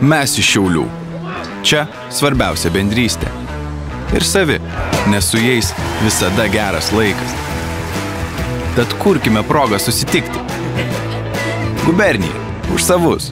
Mes iš Šiaulių. Čia svarbiausia bendrystė. Ir savi, nes su jais visada geras laikas. Tad kurkime progą susitikti. Gubernija, už savus.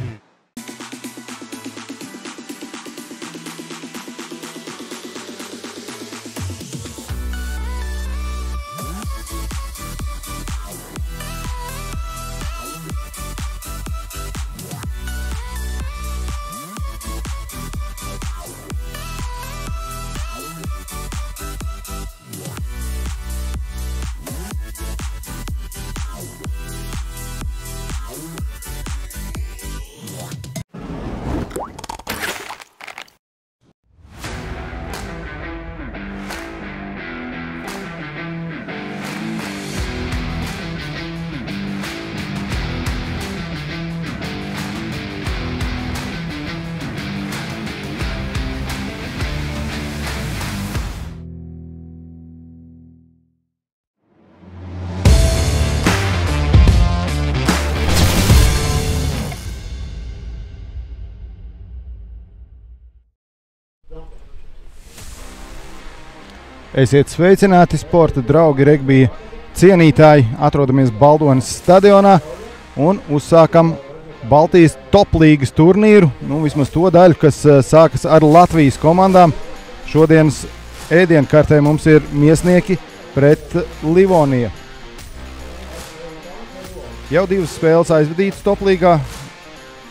Esiet sveicināti, sporta draugi, regbija cienītāji. Atrodamies Baldonas stadionā un uzsākam Baltijas toplīgas turnīru. Vismaz to daļu, kas sākas ar Latvijas komandām. Šodienas ēdienkartē mums ir Miesnieki pret Livonija. Jau 2 spēles aizvadītas toplīgā.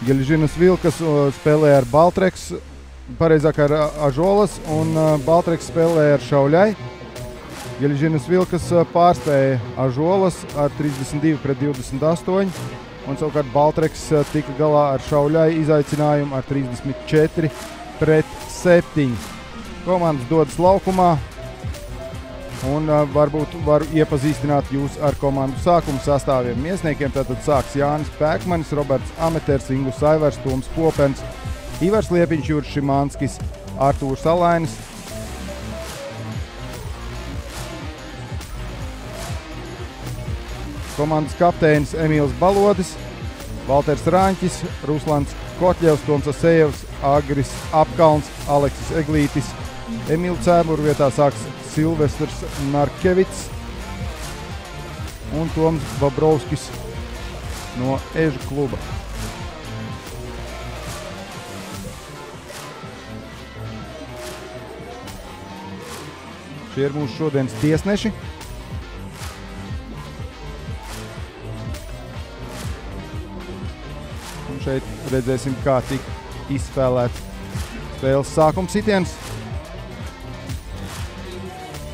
Geližinas Vilkas spēlē ar Baltreks. Pareizāk ar Ažolas un Baltreks spēlēja ar Šauļai. Geližinas Vilkas pārspēja Ažolas ar 32 pret 28, un savukārt Baltreks tika galā ar Šauļai izaicinājumu ar 34 pret 7. Komandas dodas laukumā, un varbūt varu iepazīstināt jūs ar komandu sākuma sastāviem. Miesniekiem tātad sāks Jānis Pēkmanis, Roberts Ameters, Ingus Aivars, Toms Popens, Ivars Liepiņš, Juris Šimanskis, Artūrs Alainis. Komandas kapteinis Emīls Balodis, Valters Rāņķis, Ruslans Kotļevs, Toms Asējevs, Agris Apkalns, Aleksis Eglītis. Emīlu Cēburu vietā sāks Silvestrs Narkevits un Toms Babrovskis no Ežu kluba. Šie ir mūsu šodienas tiesneši. Un šeit redzēsim, kā tika izspēlēts spēles sākuma sitiens.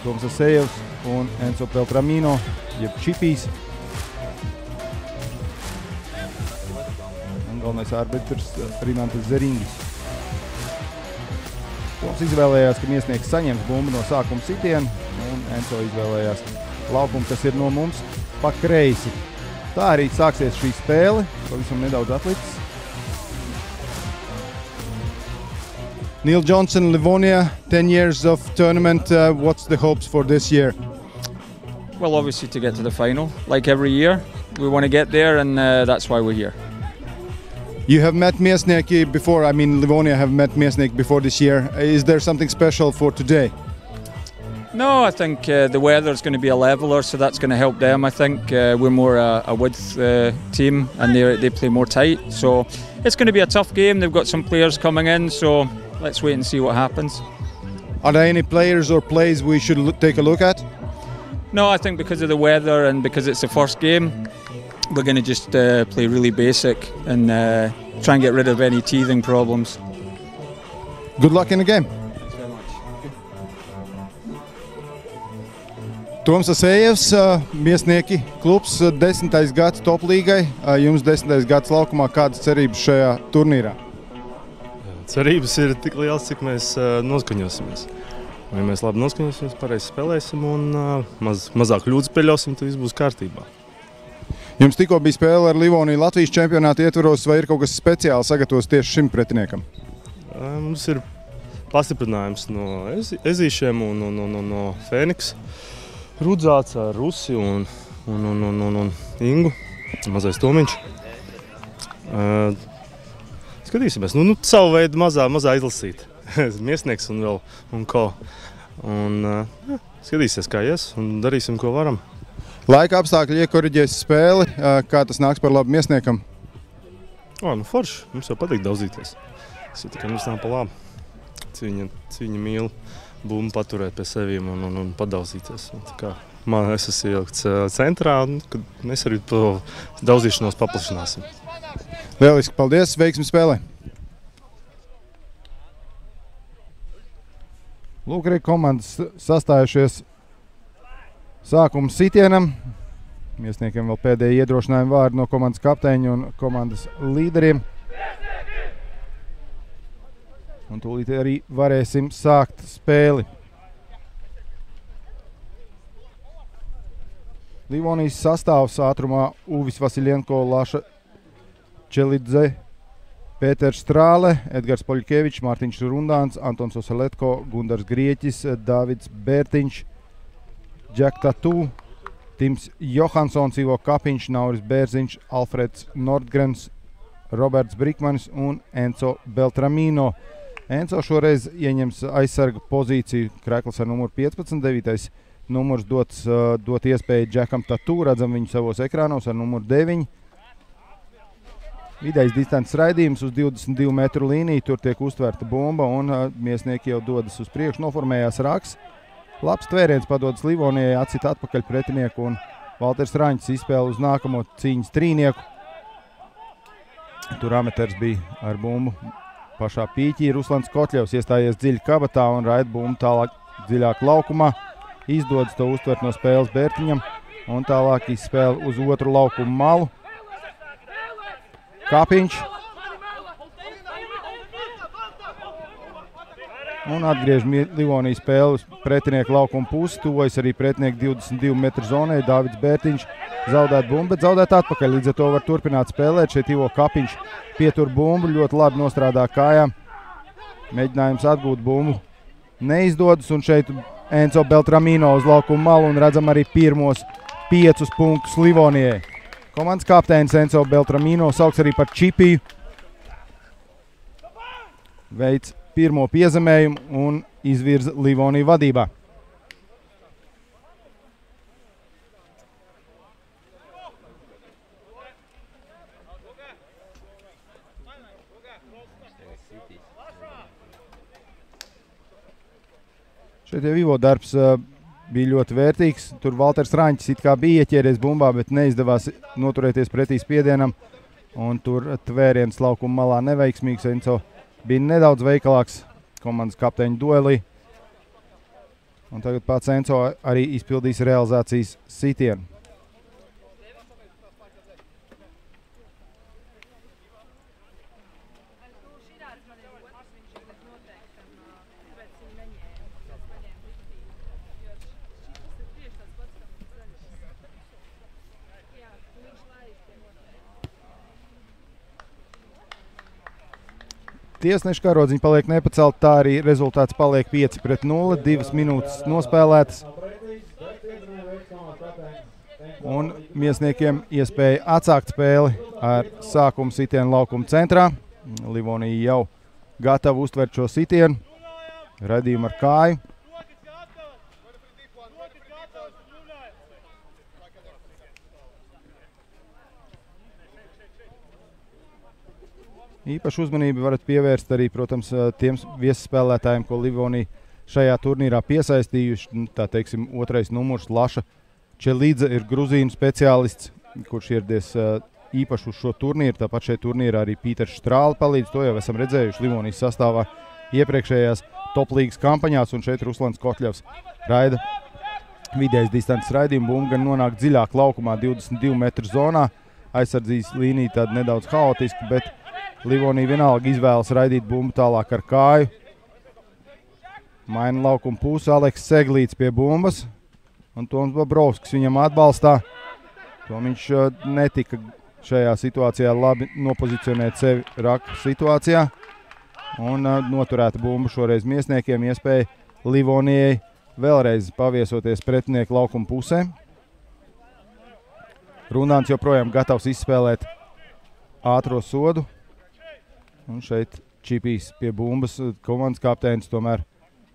Toms Asējevs un Enzo Peltramino, jeb Čipijs. Un galvenais arbitrs Rinantas Zeringis. Toms izvēlējās, ka Miesnieks saņems bumbu no sākuma sitiena, un Enzo izvēlējās laukumu, kas ir no mums pa kreisi. Tā arī sāksies šī spēle, pavisam nedaudz atlicis. Neil Johnson, Livonia, 10 years of tournament. What's the hopes for this year? Well, obviously to get to the final, like every year. We want to get there, and that's why we're here. You have met Miesnieki before, Livonia have met Miesnieki before this year. Is there something special for today? No, I think the weather's going to be a leveler, so that's going to help them. I think we're more a width team, and they play more tight. So it's going to be a tough game. They've got some players coming in, so let's wait and see what happens. Are there any players or plays we should take a look at? No, I think because of the weather and because it's the first game, we're going to just play really basic and try and get rid of any teething problems. Good luck in the game. Thanks very much. Toms Asējevs, Miesnieki klubs, 10. gads toplīgai. Jums 10. gads laukumā. Kādas cerības šajā turnīrā? Cerības ir tik liels, cik mēs noskaņosimies. Ja mēs labi noskaņosimies, pareizi spēlēsim un mazāk kļūdas pieļausim, tad viss būs kārtībā. Jums tikko bija spēle ar Livoniju Latvijas čempionāta ietvaros, vai ir kaut kas speciāli sagatavots tieši šim pretiniekam? Mums ir pastiprinājums no Ezīšiem un no Fēniks. Rudzāts ar Rusi un Ingu, mazais Tomiņš. Skatīsimies. Nu, savu veidu mazā izlasīt. Miesnieks un vēl un ko. Un skatīsies, kā ies un darīsim, ko varam. Laika apstākļi iekoriģēs spēli. Kā tas nāks par labu Miesniekam? Nu forši. Mums jau patīk daudzīties. Tas ir tikai mums nav pa labu. Cīņa mīl bumbu paturēt pie sevīm un padaudzīties. Es esmu ielikts centrā, un mēs arī to daudzīšanos paplašināsim. Lieliski, paldies, veiksmi spēlē! Lūk, arī komandas sastājušies sākuma sitienam. Miesniekiem vēl pēdējie iedrošinājumi vārdi no komandas kapteiņa un komandas līderiem. Un tūlīt arī varēsim sākt spēli. Livonijas sastāvs ātrumā Uvis Vasiljenko, Laša Čelidze, Pēters Strāle, Edgars Poļkevičs, Mārtiņš Rundāns, Antons Oseletko, Gundars Grieķis, Dāvids Bērtiņš, Džek Tatū, Tims Johansons, Ivo Kapiņš, Nauris Bērziņš, Alfreds Nordgrens, Roberts Brikmanis un Enzo Beltramino. Enzo šoreiz ieņems aizsarga pozīciju, krekls ar numuru 15, 9. Numurs dot iespēju Džekam Tatū, redzam viņu savos ekrānos ar numuru 9. Vidējs distances raidījums uz 22 metru līniju, tur tiek uztverta bumba un miesnieki jau dodas uz priekšu, noformējās raks. Labs tvēriens padodas Livonijai, atsit atpakaļ pretinieku un Valters Raņķis izspēle uz nākamo cīņas trīnieku. Tur amaters bija ar bumbu pašā pīķī. Ruslans Kotļevs iestājies dziļi kabatā un raida bumbu tālāk dziļāk laukumā. Izdodas to uztvert no spēles Bērtiņam un tālāk izspēle uz otru laukumu malu. Kapiņš. Un atgriež Livonijas spēle uz pretinieku laukumu pusi. Tuvojas arī pretinieku 22 metru zonai. Dāvids Bērtiņš zaudēt bumbu, bet zaudēt atpakaļ. Līdz ar to var turpināt spēlēt. Šeit Ivo Kapiņš pietur bumbu, ļoti labi nostrādā kājām. Mēģinājums atgūt bumbu neizdodas un šeit Enzo Beltramino uz laukumu malu un redzam arī pirmos 5 punktus Livonijai. Komandas kapteinis Enzo Beltramino sauks arī par čipiju. Veids pirmo piezemējumu un izvirza Livoniju vadībā. Šeit jau Ivo darbs bija ļoti vērtīgs. Tur Valters Raņķis it kā bija ieķēries bumbā, bet neizdevās noturēties pretī spiedienam. Un tur tvēriens laukuma malā neveiksmīgs. Enzo bija nedaudz veikalāks komandas kapteiņu duelī. Un tagad pats Enzo arī izpildīs realizācijas sitienu. Tiesneša karodziņa paliek nepacelt, tā arī rezultāts paliek 5-0, 2 minūtes nospēlētas. Un miesniekiem iespēja atsākt spēli ar sākumu sitienu laukuma centrā. Livonija jau gatava uztvert šo sitienu, radījumu ar kāju. Īpaši uzmanību varat pievērst arī, protams, tiem viesspēlētājiem, ko Livonija šajā turnīrā piesaistījuši. Tā teiksim, otrais numurs Laša Čelidze ir gruzīnu speciālists, kurš ieradies īpaši uz šo turnīru. Tāpat šeit turnīrā arī Pīters Strāle palīdz. To jau esam redzējuši Livonijas sastāvā iepriekšējās toplīgas kampaņās. Un šeit Ruslans Kotļevs raida vidējas distances raidījumu. Bumba gan nonāk dziļāk laukumā 22 metru zonā. Aizsardzības līnija tāda nedaudz haotiska, bet Livonija vienalga izvēlas raidīt bumbu tālāk ar kāju. Maina laukuma pusi Aleks Seglīts pie bumbas. Un Toms Bobrovskis viņam atbalstā. Viņš netika šajā situācijā labi nopozicionēt sevi raka situācijā. Un noturēta bumba šoreiz miesniekiem iespēja Livonijai vēlreiz paviesoties pretinieku laukuma pusē. Rundāns joprojām gatavs izspēlēt ātro sodu. Un šeit Čipijs pie bumbas. Komandas kapteinis tomēr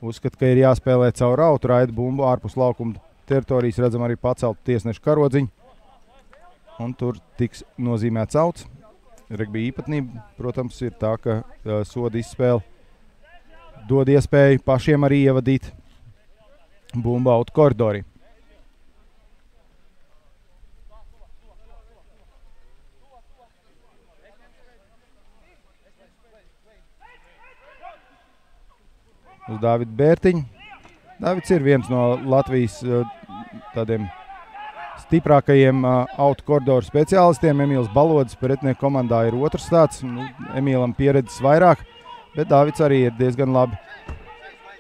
uzskata, ka ir jāspēlē caur rautu, raida bumbu ārpus laukuma teritorijas. Redzam arī pacelt tiesnešu karodziņu. Un tur tiks nozīmēts auts. Regbija īpatnība, protams, ir tā, ka soda izspēle dod iespēju pašiem arī ievadīt bumbu autu koridorī. Uz Dāvidu Bērtiņu. Dāvids ir viens no Latvijas tādiem stiprākajiem autu koridoru speciālistiem. Emīls Balodis pretnieku komandā ir otrs tāds. Emīlam pieredzes vairāk, bet Dāvids arī ir diezgan labi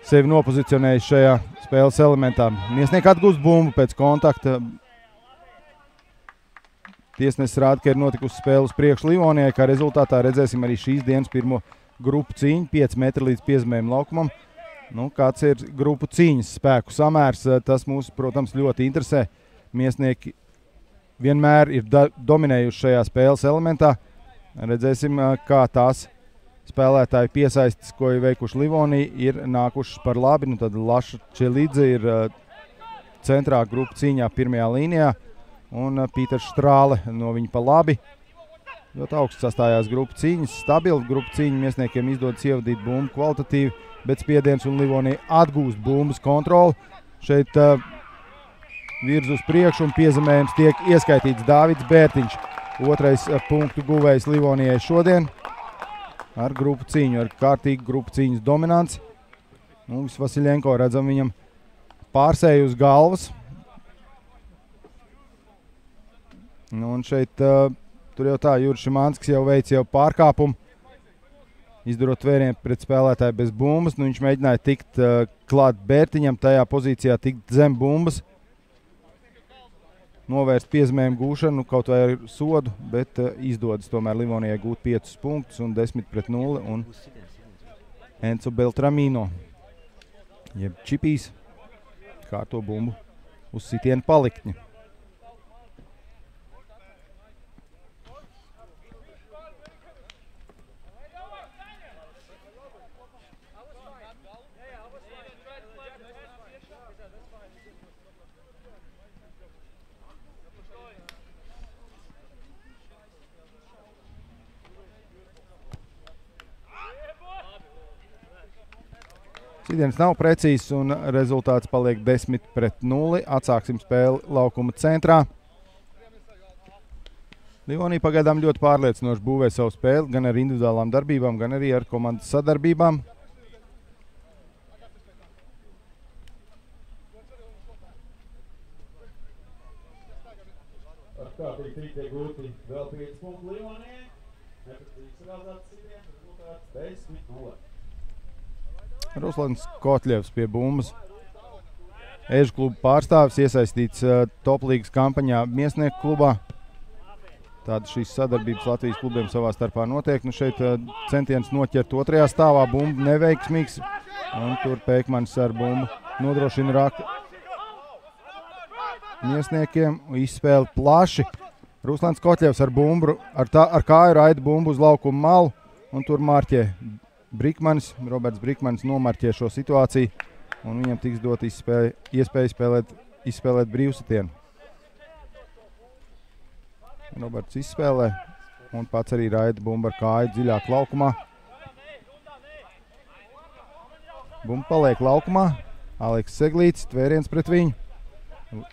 sevi nopozicionējis šajā spēles elementā. Miesnieks atgūst bumbu pēc kontakta. Tiesnesis rāda, ka ir notikusi spēle uz priekšu Livonijai, kā rezultātā redzēsim arī šīs dienas pirmo grupu cīņu, 5 metri līdz piezemējuma laukumam. Kāds ir grupu cīņas spēku samērs, tas mūs, protams, ļoti interesē. Miesnieki vienmēr ir dominējuši šajā spēles elementā. Redzēsim, kā tās spēlētāji piesaistes, ko ir veikuši Livonija, ir nākušas par labi. Tad Laša Čelidze ir centrā grupu cīņā pirmajā līnijā un Pīters Štrāle no viņa pa labi. Ļoti augsts sastājās grupu cīņas, stabili grupu cīņu. Miesniekiem izdodas ievadīt bumbu kvalitatīvi, bet spiediens un Livonija atgūst bumbas kontroli. Šeit virz uz priekšu un piezemējums tiek ieskaitīts Dāvids Bērtiņš. Otrais punktu guvējs Livonijai šodien ar grupu cīņu, ar kārtīgu grupu cīņas dominanci. Vasiļenko redzam viņam pārsēju uz galvas. Un šeit tur jau tā Juris Šimanskis jau veic pārkāpumu, izdarot tvērienu pret spēlētāju bez bumbas. Viņš mēģināja tikt klāt Bērtiņam, tajā pozīcijā tikt zem bumbas, novērst piezemējumu gūšanu, kaut vai ar sodu, bet izdodas tomēr Livonijai gūt 5 punktus un 10-0. Un Enzo Beltramino, jeb Čipijs, kārto bumbu uz sitienu paliktņa. Sitiens nav precīzs un rezultāts paliek 10-0. Atsāksim spēli laukuma centrā. Livonija pagaidām ļoti pārliecinoši būvē savu spēli, gan ar individuālām darbībām, gan arī ar komandas sadarbībām. Ar kārtīgi tiek gūti vēl 5 punktu Livonijai. Neprecīzs realizēts sitiens, rezultāts 10-0. Ruslans Kotļevs pie bumbas. Ežu kluba pārstāvis iesaistīts toplīgas kampaņā Miesnieku klubā. Tāda šīs sadarbības Latvijas klubiem savā starpā notiek. Šeit centiens noķert otrajā stāvā, bumbu neveiksmīgs. Un tur Pēkmanis ar bumbu nodrošina raku Miesniekiem. Izspēle plaši. Ruslans Kotļevs ar bumbu, ar kāju raida bumbu uz laukuma malu. Un tur marķē Brikmanis, Roberts Brikmanis nomarķē šo situāciju, un viņam tiks dot iespēja izspēlēt brīvsitienu. Roberts izspēlē, un pats arī raida bumbu ar kāju dziļāk laukumā. Bumba paliek laukumā, Aleks Seglīts, tvēriens pret viņu.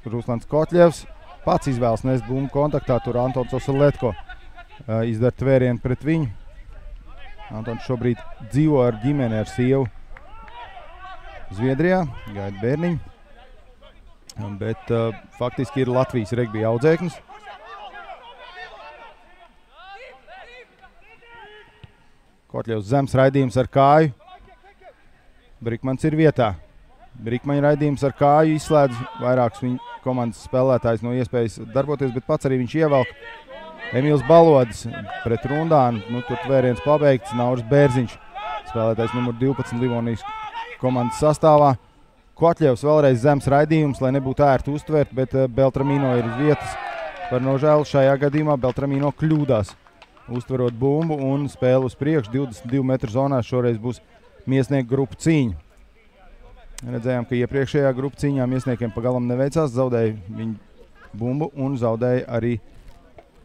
Ruslans Kotļevs pats izvēlas nest bumbu kontaktā, tur Antons Osaletko izdara tvērienu pret viņu. Antons šobrīd dzīvo ar ģimeni, ar sievu Zviedrijā, gaida bērniņu, bet faktiski ir Latvijas regbija audzēknis. Kotļevs zems raidījums ar kāju. Brikmans ir vietā. Brikmaņa raidījums ar kāju izslēdz vairākus viņa komandas spēlētājus no iespējas darboties, bet pats arī viņš ievelk. Emīls Balodis pret Rundānu, tur tvēriens pabeigts, Nauris Bērziņš, spēlētājs numur 12 Livonijas komandas sastāvā. Kotļevs vēlreiz zems raidījums, lai nebūtu ērti uztvert, bet Beltramino ir uz vietas. Par nožēlu šajā gadījumā Beltramino kļūdās uztverot bumbu un spēli uz priekšu 22 metru zonā. Šoreiz būs Miesnieku grupu cīņa. Redzējām, ka iepriekšējā grupu cīņā Miesniekiem pagalam neveicās, zaudēja viņu bumbu un zaudēja arī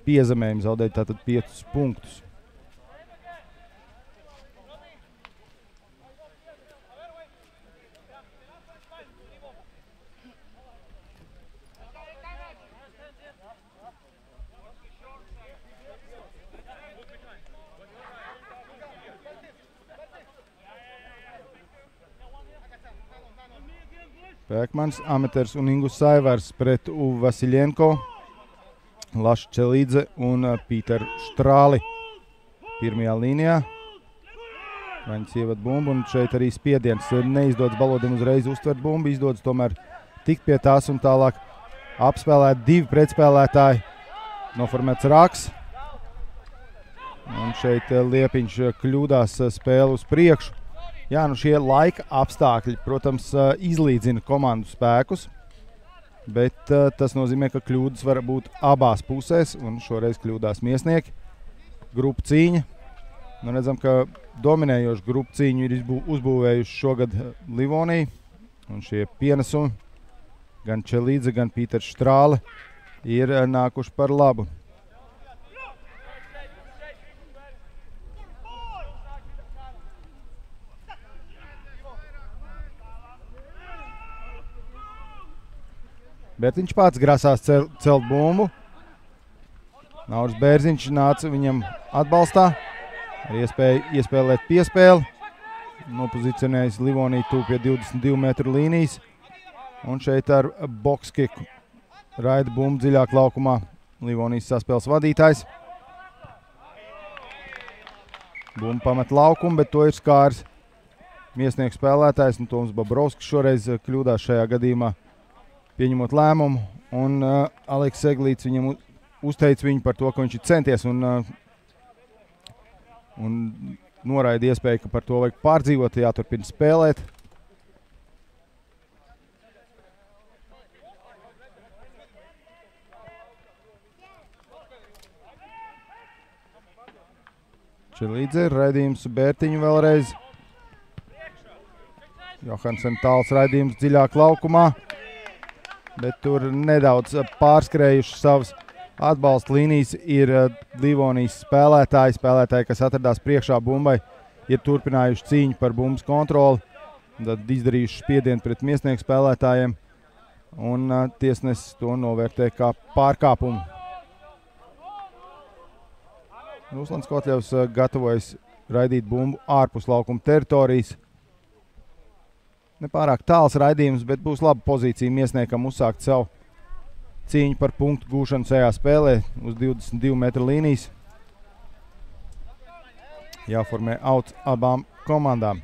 piezemējumu, zaudēja tātad 5 punktus. Pēkmans, Ameters un Ingus Saivars pret Uvu Vasiljenko, Laša Čelīdze un Pīteru Štrāli pirmajā līnijā. Vaņas ievad bumbu un šeit arī spiediens. Neizdodas Balodam uzreiz uztvert bumbu, izdodas tomēr tikt pie tās un tālāk apspēlēt 2 pretspēlētāji. Noformēts raks. Un šeit Liepiņš kļūdās spēli uz priekšu. Jā, nu šie laika apstākļi, protams, izlīdzina komandu spēkus, bet tas nozīmē, ka kļūdas var būt abās pusēs, un šoreiz kļūdās Miesnieki. Grupu cīņa. Nu, redzam, ka dominējošu grupu cīņu ir uzbūvējuši šogad Livonija, un šie pienesumi, gan Čelīdze, gan Pīters Štrāle, ir nākuši par labu. Bet viņš pats grasās celt bumbu. Nauris Bērziņš nāca viņam atbalstā. Ar iespēju iespēlēt piespēli. Nopozicionējis Livoniju tuvu pie 22 metru līnijas. Un šeit ar bokskiku raida bumbu dziļāk laukumā Livonijas saspēles vadītājs. Bumbu pamet laukumu, bet to ir skāris Miesnieku spēlētājs. Un Toms Babrovskis šoreiz kļūdās šajā gadījumā, pieņemot lēmumu, un Aleks Eglīts viņam uzteica viņu par to, ka viņš ir centies un noraida iespēju, ka par to vajag pārdzīvot, jāturpina spēlēt. Čelīdze, raidījums Bērtiņu vēlreiz. Johansen tāls raidījums dziļāk laukumā. Bet tur nedaudz pārskrējuši savas atbalsta līnijas ir Livonijas spēlētāji, kas atradās priekšā bumbai, ir turpinājuši cīņu par bumbas kontroli, tad izdarījuši spiedienu pret Miesnieku spēlētājiem, un tiesnesis to novērtē kā pārkāpumu. Ruslands Kotļevs gatavojas raidīt bumbu ārpus laukuma teritorijas. Nepārāk tāls raidījums, bet būs laba pozīcija Miesniekam uzsākt savu cīņu par punktu gūšanu šajā spēlē uz 22 metru līnijas. Jāformē outs abām komandām.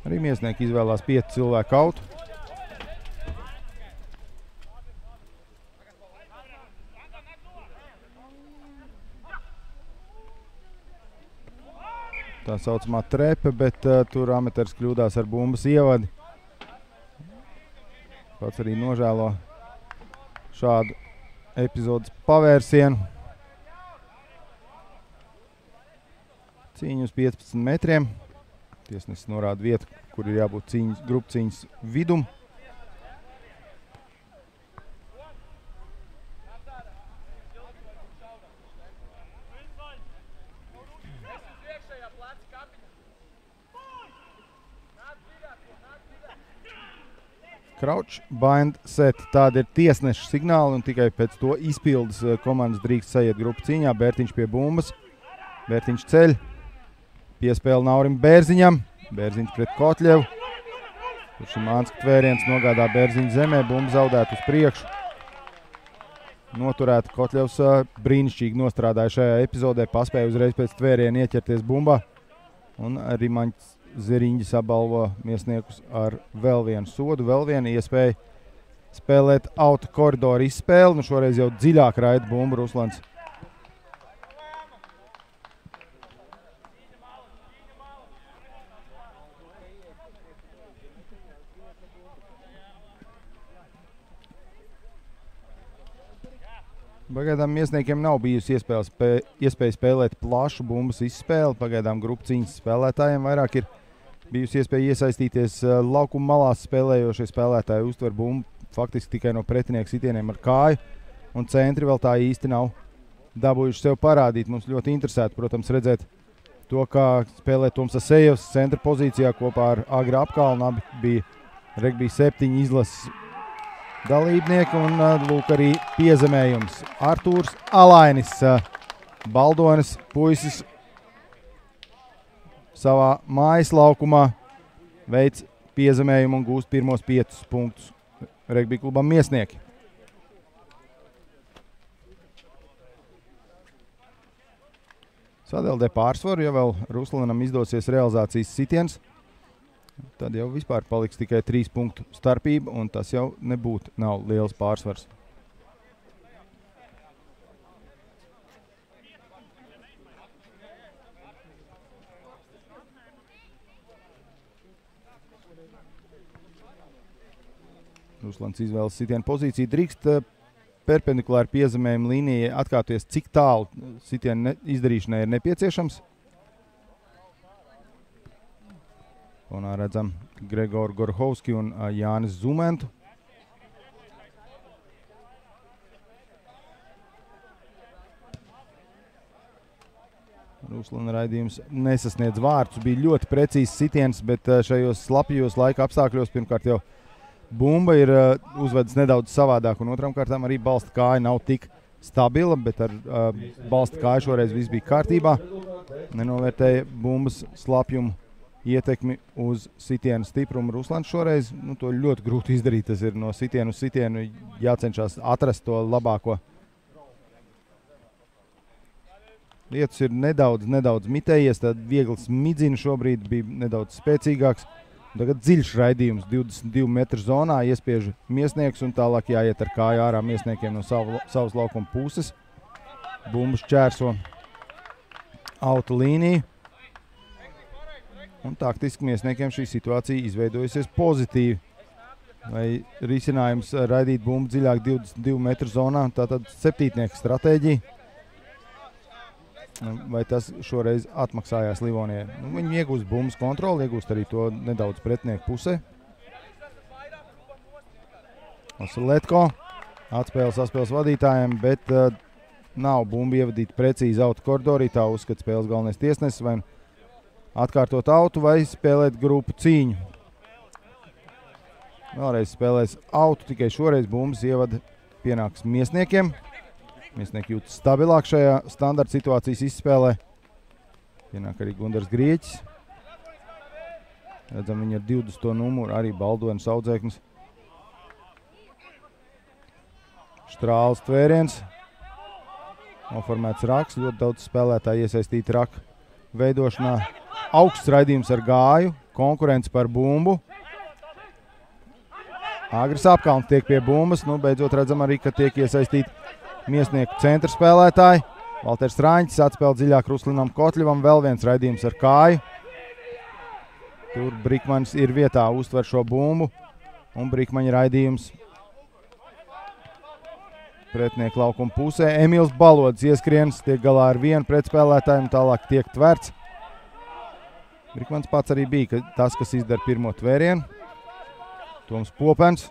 Arī Miesnieki izvēlās 5 cilvēku outu. Tā saucamā trepe, bet tur Ameters kļūdās ar bumbas ievadi. Pats arī nožēlo šādu epizodes pavērsienu. Cīņa uz 15 metriem. Tiesnesis norāda vietu, kur ir jābūt grupu cīņas vidum. Crouch, bind, set. Tāda ir tiesneša signāli un tikai pēc to izpildes komandas drīkst sajiet grupu cīņā. Bērtiņš pie bumbas. Bērtiņš ceļ. Piespēle Naurim Bērziņam. Bērziņš pret Kotļevu. Kurš ir Mānska tvēriens nogādā Bērziņu zemē. Bumba zaudēt uz priekšu. Noturēta Kotļevs brīnišķīgi nostrādāja šajā epizodē. Paspēja uzreiz pēc tvēriena ieķerties bumbā. Un arī Rimaņs Zeriņģis apbalvo Miesniekus ar vēl vienu sodu, vēl vienu iespēju spēlēt auto koridoru izspēli. Nu šoreiz jau dziļāk raida bumbu Ruslands. Pagaidām Miesniekiem nav bijusi iespēja spēlēt plašu bumbas izspēli. Pagaidām grupu cīņas spēlētājiem vairāk ir bijusi iespēja iesaistīties laukuma malās spēlējošie spēlētāji uztver bumbu faktiski tikai no pretinieka sitieniem ar kāju, un centri vēl tā īsti nav dabūjuši sev parādīt. Mums ļoti interesētu, protams, redzēt to, kā spēlē Toms Asejevs centra pozīcijā kopā ar Agri Apkalnu. Abi bija regbija 7 izlases dalībnieki, un lūk arī piezemējums. Artūrs Alainis, Baldonis puisis, savā mājas laukumā veids piezemējumu un gūst pirmos 5 punktus regbija klubam Miesnieki. Sadeldē pārsvaru, ja vēl Ruslanam izdosies realizācijas sitiens, tad jau vispār paliks tikai 3 punktu starpība, un tas jau nav liels pārsvars. Ruslans izvēlas sitienu pozīciju. Drīkst perpendikulāri piezemējuma līnijai atkāpties, cik tālu sitienu izdarīšanai ir nepieciešams. Un redzam Gregoru Gorhovski un Jānis Zumentu. Ruslana raidījums nesasniedz vārtus. Bija ļoti precīzs sitiens, bet šajos slapjos laika apstākļos pirmkārt jau bumba ir uzvedis nedaudz savādāk, un otram kārtām arī balsta kāja nav tik stabila, bet ar balsta kāju šoreiz viss bija kārtībā. Nenovērtēja bumbas slapjumu ietekmi uz sitienu stiprumu. Ruslans šoreiz to ļoti grūti izdarīt. Tas ir no sitienu uz sitienu jācenšas atrast to labāko. Lietus ir nedaudz mitējies, tad viegls midzina šobrīd bija nedaudz spēcīgāks. Tagad dziļš raidījums 22 metru zonā, iespiež Miesnieks un tālāk jāiet ar kāju ārā Miesniekiem no savas laukuma puses. Bumbas čērso auta līniju. Un taktiski Miesniekiem šī situācija izveidojusies pozitīvi. Vai risinājums raidīt bumbu dziļāk 22 metru zonā, tātad septītnieka stratēģija. Vai tas šoreiz atmaksājās Livonijai? Viņi iegūst bumbas kontroli, iegūst arī to nedaudz pretinieku pusē. Oseletko atspēles vadītājiem, bet nav bumba ievadīta precīzi auta koridorī. Tā uzskata spēles galvenais tiesnesis, vai atkārtot autu vai spēlēt grupu cīņu. Vēlreiz spēlēs autu, tikai šoreiz bumbas ievada pienāks Miesniekiem. Miesnieki jūtas stabilāk šajā standarta situācijas izspēlē. Pienāk arī Gundars Grieķis. Redzam, viņi ar 20. numuru, arī Baldonis audzēknis. Štrāls tvēriens. Noformēts raks, ļoti daudz spēlētāji iesaistīti raka veidošanā. Augsts raidījums ar gāju, konkurence par bumbu. Agris Apkalns tiek pie bumbas, beidzot redzam arī, ka tiek iesaistīti Miesnieku centra spēlētāji. Valters Rāņķis atspēl dziļāk Ruslinam Kotļevam, vēl viens raidījums ar kāju. Tur Brikmanis ir vietā, uztver šo bumbu, un Brikmaņa raidījums pretinieku laukuma pusē. Emīls Balodis ieskriens, tiek galā ar vienu pretspēlētāju, tālāk tiek tverts. Brikmanis pats arī bija tas, kas izdara pirmo tvērienu. Toms Popens.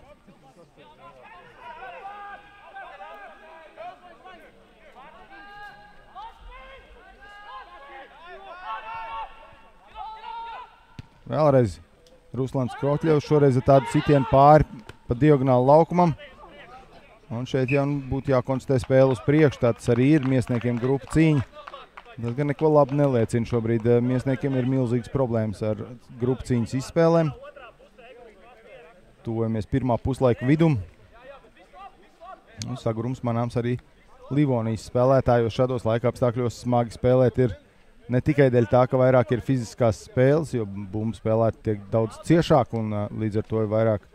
Vēlreiz Ruslans Kotļevs, šoreiz ir tādu sitienu pāri pa diagonālu laukumam. Un šeit jau būtu jākonstatē spēle uz priekšu, tāds arī ir Miesniekiem grupa cīņa. Tas gan neko labi neliecina šobrīd. Miesniekiem ir milzīgas problēmas ar grupu cīņas izspēlēm. Tuvojamies pirmā puslaika vidum. Sagurums manāms arī Livonijas spēlētājos šādos laika apstākļos smagi spēlēt ir. Ne tikai dēļ tā, ka vairāk ir fiziskās spēles, jo bumbu spēlēti tiek daudz ciešāk un līdz ar to ir vairāk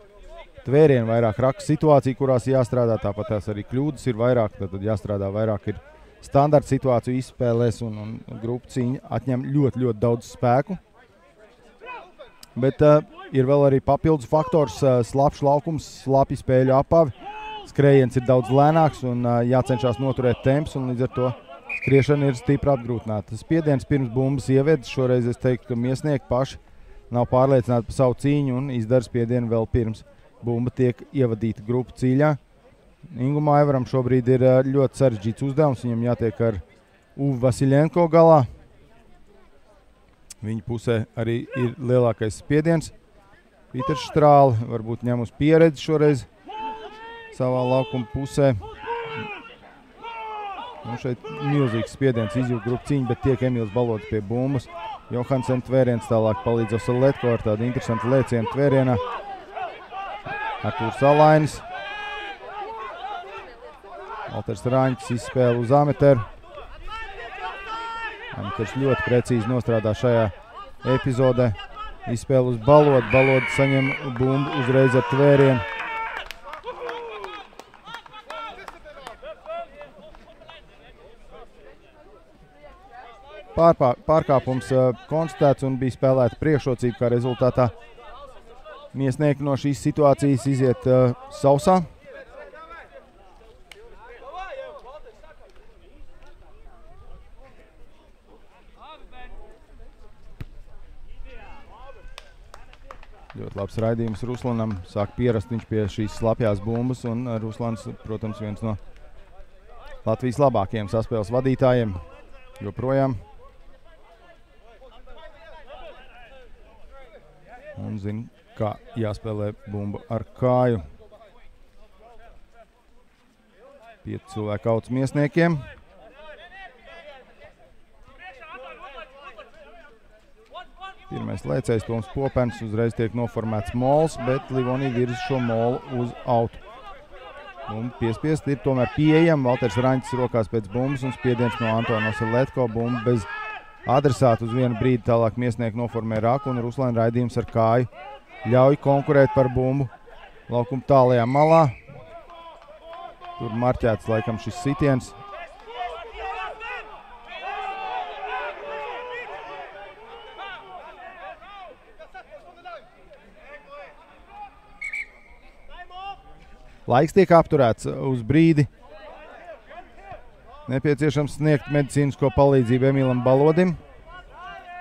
tvērienu, vairāk raka situāciju, kurās jāstrādā. Tāpat tās arī kļūdas ir vairāk, tad jāstrādā vairāk ir standarta situāciju izspēlēs un grupu cīņa atņem ļoti daudz spēku. Bet ir vēl arī papildus faktors, slapjš laukums, slapji spēļu apavi. skrējiens ir daudz lēnāks un jācenšas noturēt temps, un līdz ar to skriešana ir stipri apgrūtināta. Spiediens pirms bumbas ievedas, šoreiz es teiktu, ka miesnieki paši nav pārliecināti par savu cīņu un izdara spiedienu vēl pirms bumba tiek ievadīta grupu cīļā. Ingum Aivaram šobrīd ir ļoti sarežģīts uzdevums, viņam jātiek ar Uvu Vasiļenko galā. Viņa pusē arī ir lielākais spiediens. Pīters Štrāli varbūt ņem uz pieredzi šoreiz savā laukuma pusē. Šeit milzīgs spiediens izjūt grupu cīņu, bet tiek Emīls Balodis pie bumbas. Johansen tvēriens tālāk palīdz Osaletko ar tādu interesantu lēcienu tvērienā. Artūrs Alainis. Valters Rāņķis izspēle uz Ameteru. Ameters ļoti precīzi nostrādā šajā epizodē. Izspēle uz Balodu. Balodu saņem bumbu uzreiz ar tvērienu. Pārkāpums konstatēts un bija spēlēta priekšrocība, kā rezultātā miesnieki no šīs situācijas iziet sausā. Ļoti labs raidījums Ruslanam. Sāk pierast viņš pie šīs slapjās bumbas, un Ruslans, protams, viens no Latvijas labākajiem saspēles vadītājiem joprojām. Un zina, kā jāspēlē bumba ar kāju. 5 cilvēku auts miesniekiem. Pirmais lēcējs Toms Popens, uzreiz tiek noformēts mols, bet Livonija virza šo molu uz autu. Bumba piespiest ir tomēr pieejama. Valters Raņķis rokās pēc bumbas un spiediens no Antona Osaletko. Bumba bez adresātu uz vienu brīdi, tālāk miesnieki noformē raku un Ruslana raidījums ar kāju ļauj konkurēt par bumbu laukuma tālajā malā. Tur marķēts laikam šis sitiens. Laiks tiek apturēts uz brīdi. Nepieciešams sniegt medicīnisko palīdzību Emīlam Balodim.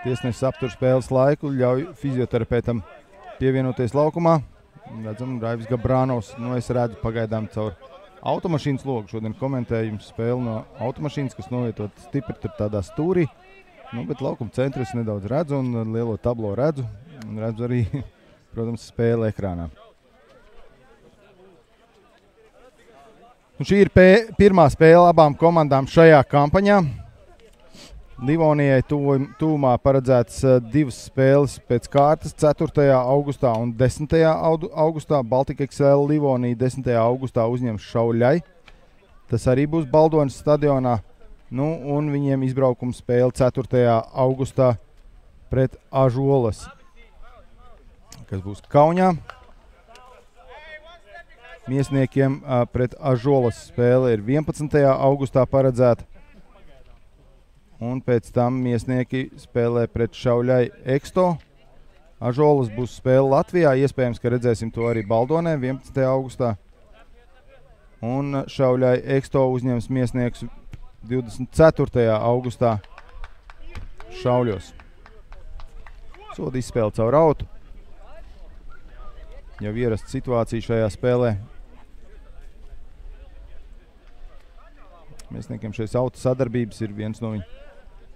Tiesnesis aptur spēles laiku, ļauj fizioterapeitam pievienoties laukumā. Redzam, Raivis Gabrānovs, es redzu pagaidām caur automašīnas logu. Šodien komentēju jums spēli no automašīnas, kas novietot stipri tādā stūrī. Bet laukuma centru es nedaudz redzu un lielo tablo redzu. Un redzu arī, protams, spēli ekrānā. Un šī ir pirmā spēle abām komandām šajā kampaņā. Livonijai tuvumā paredzētas 2 spēles pēc kārtas 4. augustā un 10. augustā. Baltika XL Livonija 10. augustā uzņems Šauļai. Tas arī būs Baldonas stadionā. Un viņiem izbraukuma spēle 4. augustā pret Ažolas, kas būs Kaunijā. Miesniekiem pret Ažolas spēle ir 11. augustā paredzēta. Un pēc tam miesnieki spēlē pret Šauļai Eksto. Ažolas būs spēle Latvijā. Iespējams, ka redzēsim to arī Baldonē 11. augustā. Un Šauļai Eksto uzņems miesniekus 24. augustā Šauļos. Soda izspēle caur autu. Jau ierasta situācija šajā spēlē. Miesniekiem šeit auto sadarbības ir viens no viņu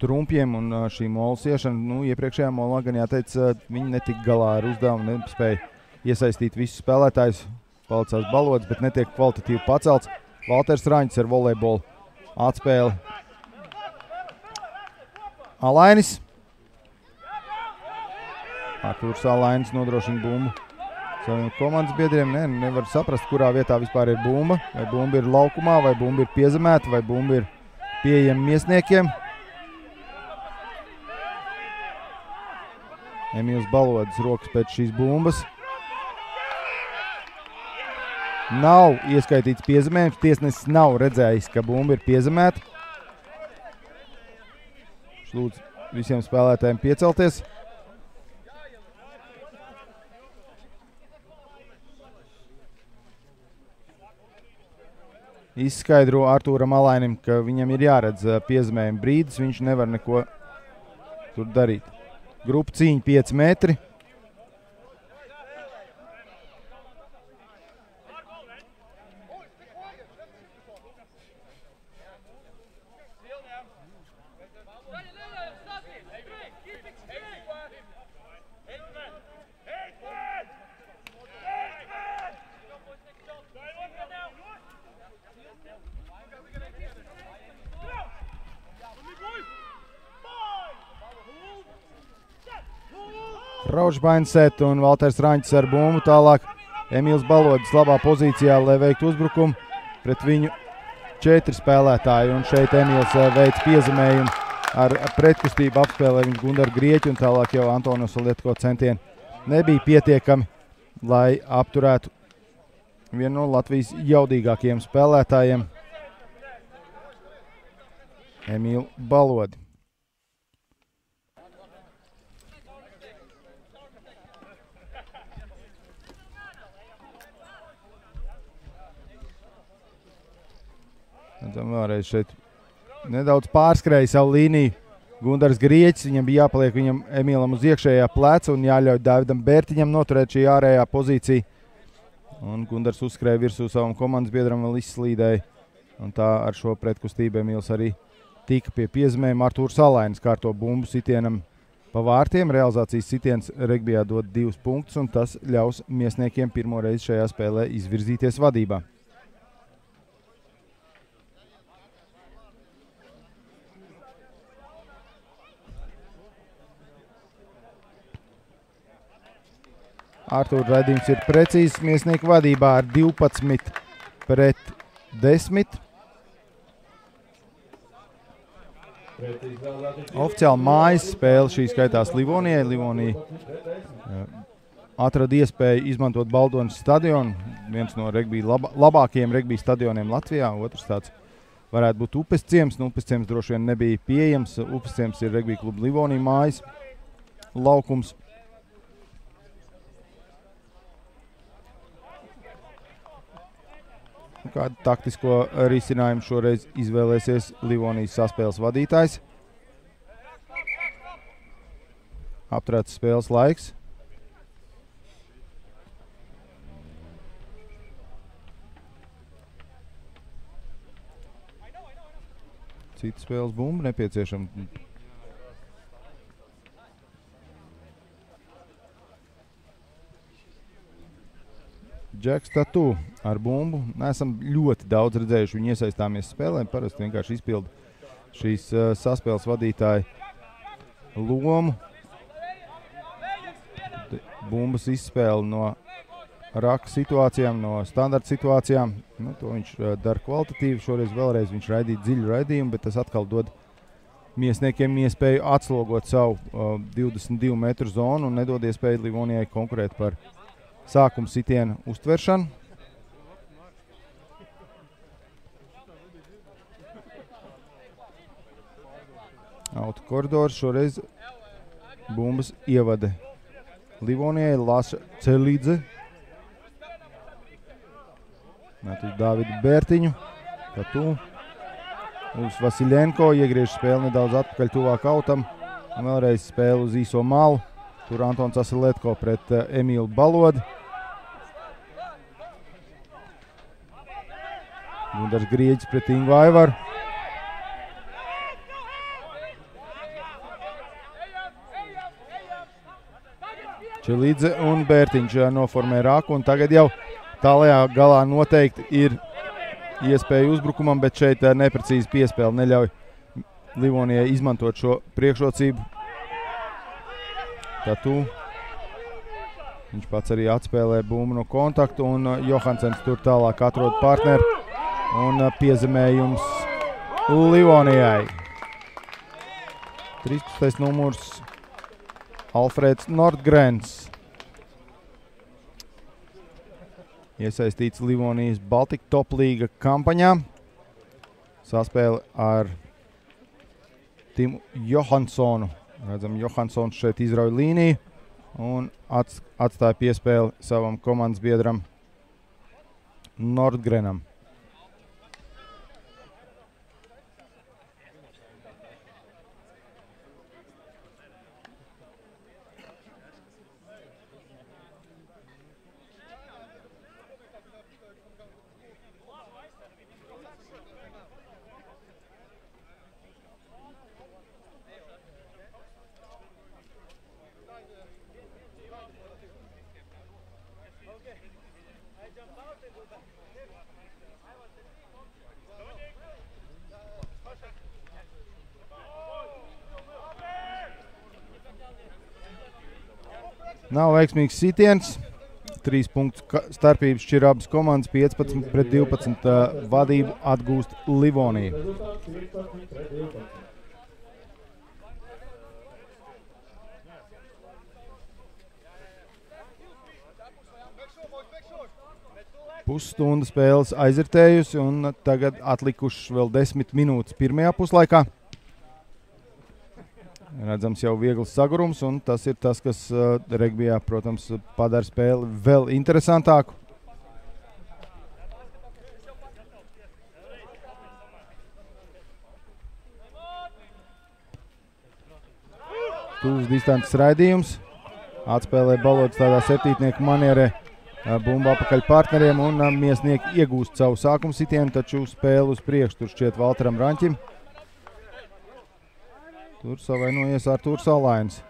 trumpiem, un šī mola siešana, iepriekšējā molā gan jāteic, viņi netika galā ar uzdevumu, nespēja iesaistīt visus spēlētājus. Palicās Balodis, bet netiek kvalitatīvi pacelts. Valters Raņķis ar volejbolu atspēli. Alainis. Artūrs Alainis nodrošina bumbu saviem komandas biedriem. Nevar saprast, kurā vietā vispār ir bumba. Vai bumba ir laukumā, vai bumba ir piezemēta, vai bumba ir pieejama miesniekiem. Emīls Balodis rokas pēc šīs bumbas. Nav ieskaitīts piezemējums. Tiesnesis nav redzējis, ka bumba ir piezemēta. Lūdzu visiem spēlētājiem piecelties. izskaidro Artūram Alainim, ka viņam ir jāredz piezemējuma brīdis, viņš nevar neko tur darīt. Grupa cīņa 5 metri. Raušbainsēt un Valters Raņķis ar bumbu tālāk. Emīls Balodis labā pozīcijā, lai veiktu uzbrukumu. Pret viņu 4 spēlētāji un šeit Emīls veic piezemējumu ar pretkustību apspēlē viņu Gundaru Grieķu un tālāk jau Antonis Lietko centieni nebija pietiekami, lai apturētu vienu no Latvijas jaudīgākajiem spēlētājiem Emīlu Balodi. Redzam vēlreiz šeit nedaudz pārskrēja savu līniju. Gundars Grieķis, viņam bija jāpaliek viņam Emīlam uz iekšējā pleca un jāļauj Davidam Bērtiņam noturēt šī ārējā pozīcija. Un Gundars uzskrēja virsū savam komandas biedram, vēl izslīdēja. Un tā ar šo pretkustību Emīls arī tika pie piezemējuma. Artūrs Alainis kārto bumbu sitienam pa vārtiem. Realizācijas sitiens regbijā dod 2 punktus un tas ļaus miesniekiem pirmo reizi šajā spēlē izvirzīties vadībā. Artūra raidījums ir precīzs miesnieku vadībā ar 12 pret 10. Oficiāli mājas spēle šī skaitās Livonijai. Livonija atrada iespēju izmantot Baldonas stadionu, viens no labākajiem regbija stadioniem Latvijā. Otrs tāds varētu būt Upes ciems. Upes ciems droši vien nebija pieejams. Upes ciems ir regbija kluba Livonija mājas laukums. Kādu taktisko risinājumu šoreiz izvēlēsies Livonijas saspēles vadītājs. Apturēts spēles laiks. Cita spēles bumba nepieciešama. Džeks Tatū ar bumbu. Nesam ļoti daudz redzējuši viņu iesaistāmies spēlēm. Parasti vienkārši izpilda šīs saspēles vadītāja lomu. Bumbas izspēle no raka situācijām, no standarta situācijām. To viņš dara kvalitatīvi. Šoreiz vēlreiz viņš raidīja dziļu raidījumu, bet tas atkal dod miesniekiem iespēju atslogot savu 22 metru zonu un nedod iespēju Livonijai konkurēt par sākuma sitienu uztveršanu. Auto koridors šoreiz bumbas ievada Livonijai. Lasa Celīdze. Met uz Davidu Bērtiņu. Tatū. Uz Vasiļenko. Iegriež spēli nedaudz atpakaļ tuvāk autam. Un vēlreiz spēli uz īso malu. Tur Antons Asiletko pret Emīlu Balodi. Gundars Grieķis pret Ingu Aivaru. Čelīdze un Bērtiņš noformē rāku. Un tagad jau tālajā galā noteikti ir iespēja uzbrukumam, bet šeit neprecīzi piespēle neļauj Livonijai izmantot šo priekšrocību. Tatū. Viņš pats arī atspēlē bumbu no kontaktu un Johansens tur tālāk atrod partneri. Un piezemējums Livonijai. 13. numurs Alfrēds Nordgrens. Iesaistīts Livonijas Baltika Top Līga kampaņā. Saspēle ar Timu Johansonu. Redzam, Johansons šeit izrauj līniju un atstāja piespēli savam komandas biedram Nordgrenam. Nav veiksmīgs sitiens. 3 punktu starpības šķir abas komandas, 15-12 vadību atgūst Livonija. Pusstunda spēles aizritējusi un tagad atlikušas vēl 10 minūtes pirmajā puslaikā. Redzams jau viegls sagurums, un tas ir tas, kas regbijā, protams, padara spēli vēl interesantāku. Tuvs distances raidījums. Atspēlē Balods tādā septītnieku manierē. Bumba apakaļ partneriem un miesnieki iegūst savu sākumu sitienu, taču spēli uz priekšu tur šķiet Valteram Raņķim. Tur savainojies Artūrs Alains.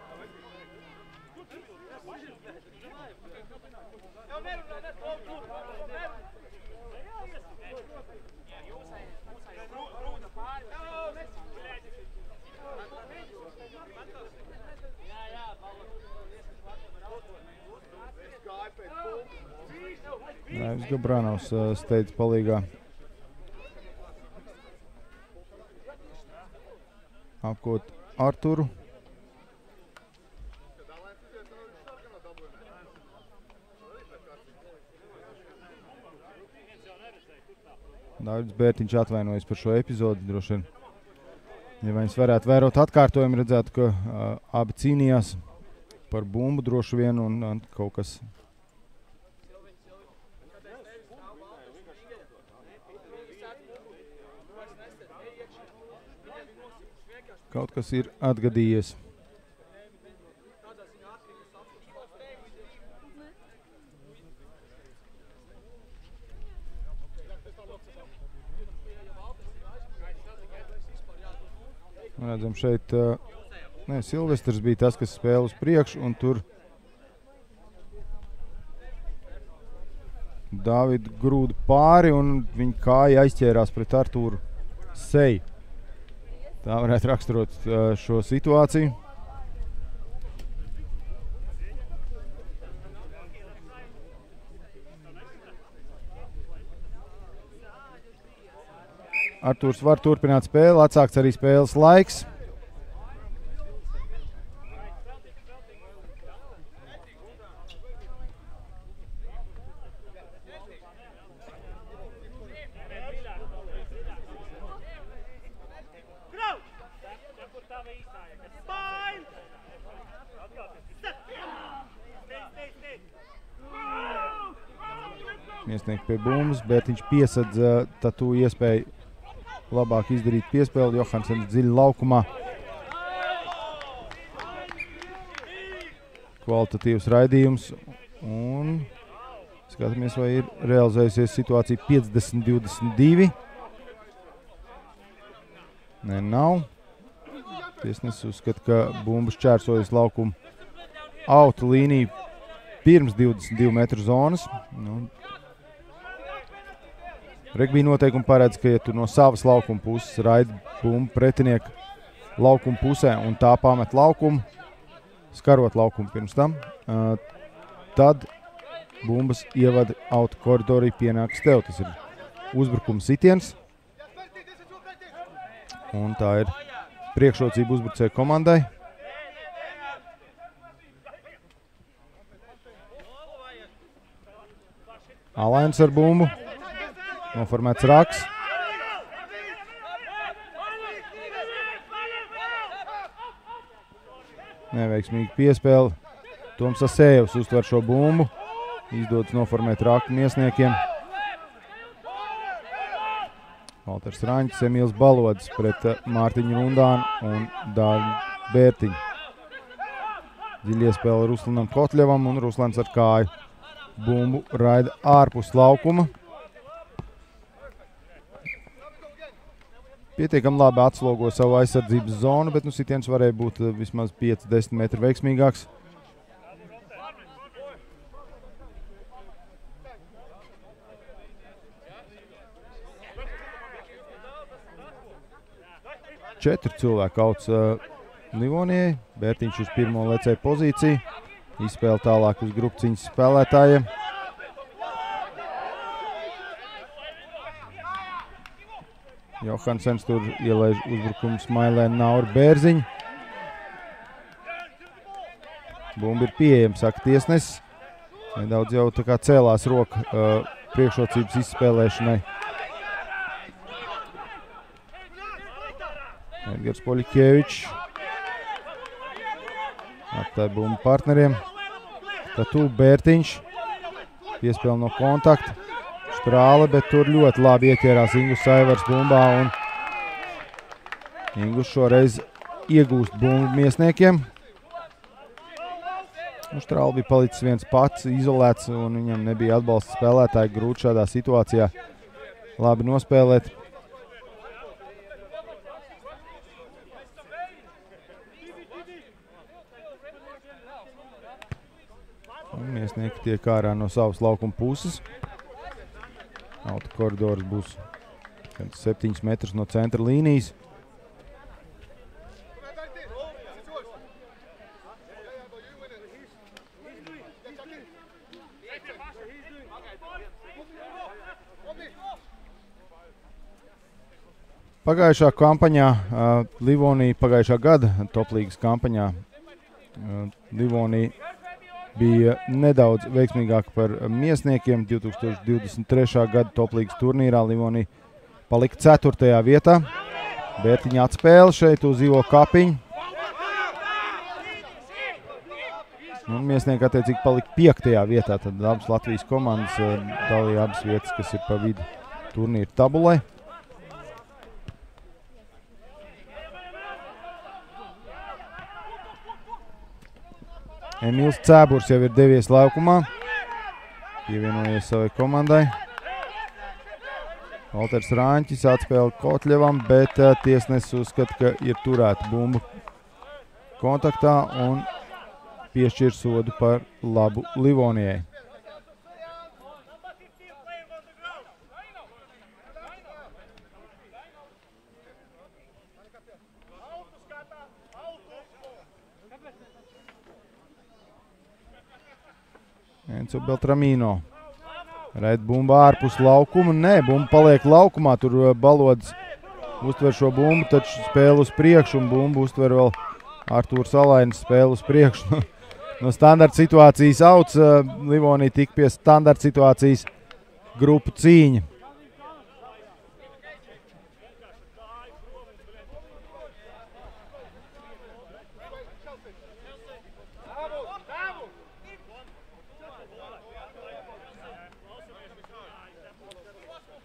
Raivis Gabranovs steidz palīgā. Apkot Arturu. Dāvids Bērtiņš atvainojas par šo epizodi droši vien. Ja mēs varētu vērot atkārtojumu, redzētu, ka abi cīnījās par bumbu droši vien un kaut kas. Kaut kas ir atgadījies. Redzam šeit, Silvestrs bija tas, kas spēle uz priekšu, un tur Dāvidu grūda pāri, un viņa kāja aizķērās pret Artūru seju. Tā varētu raksturot šo situāciju. Artūrs var turpināt spēli, atsākts arī spēles laiks. Miesnieki pie bumbas, Bērtiņš piesadz tatu iespēju labāk izdarīt piespēli. Johansens dziļi laukumā. Kvalitatīvs raidījums. Un skatāmies, vai ir realizējusies situācija 50-22. Nē, nav. Tiesnesis uzskata, ka bumba šķērsojas laukumu autu līniju pirms 22 metru zonas. Regbija noteikumi paredz, ka ja tu no savas laukuma puses raidi bumbu pretinieku laukuma pusē un tā pamet laukumu, skarot laukumu pirms tam, tad bumbas ievada autu koridorī pienāks tev. Tas ir uzbrukuma sitiens. Un tā ir priekšrocība uzbrucēju komandai. Alains ar bumbu. Noformēts raks. Neveiksmīgi piespēle. Toms Asējevs uztver šo bumbu. Izdodas noformēt raku miesniekiem. Valters Raņķis, Emīls Balodis pret Mārtiņu Rundānu un Dāvidu Bērtiņu. Dziļi iespēle Ruslanam Kotļevam un Ruslans ar kāju. Bumbu raida ārpus laukuma. Pietiekam labi atslogo savu aizsardzības zonu, bet sitiens varēja būt vismaz 5-10 metri veiksmīgāks. Četri cilvēki kauts Livonijai. Bērtiņš uz pirmo lecēja pozīciju. Izspēle tālāk uz grupu cīņas spēlētājiem. Johansens tur ielaiž uzbrukumu Smailē Nauru Bērziņu. Bumba ir pieejama, saka tiesnesis. Nedaudz jau tā kā cēlās roka priekšrocības izspēlēšanai. Edgars Poļikevičs. Atstāja bumbu partneriem. Tatu Bērtiņš. Piespēle no kontakta. Strāle, bet tur ļoti labi ieķērās Ingus Aivars bumbā. Un Ingus šoreiz iegūst bumbu Miesniekiem. Strāle bija palicis viens pats, izolēts, un viņam nebija atbalsta spēlētāji. Grūti šādā situācijā labi nospēlēt. Miesnieki tiek ārā no savas laukuma puses. Auta koridors būs 7 metrus no centra līnijas. Pagājušā kampaņā Livonija, pagājušā gada toplīgas kampaņā Livonija bija nedaudz veiksmīgāka par Miesniekiem. 2023. gada toplīgas turnīrā Livonija palika 4. vietā. Bērtiņa atspēle šeit uz Ivo Kapiņu. Un Miesnieki attiecīgi palika 5. vietā. Tad abas Latvijas komandas dalīja abas vietas, kas ir pa vidu turnīra tabulai. Emīls Cēburs jau ir devies laukumā, pievienojies savai komandai. Valters Rāņķis atspēle Kotļevam, bet tiesnesis uzskata, ka ir turēta bumbu kontaktā un piešķir sodu par labu Livonijai. Enzo Beltramino. Raid bumba ārpus laukuma. Nē, bumba paliek laukumā. Tur Balods uztver šo bumbu, taču spēle uz priekšu, un bumbu uztver vēl Artūrs Alainis spēle uz priekšu. No standarta situācijas auts. Livonija tik pie standarta situācijas grupu cīņa.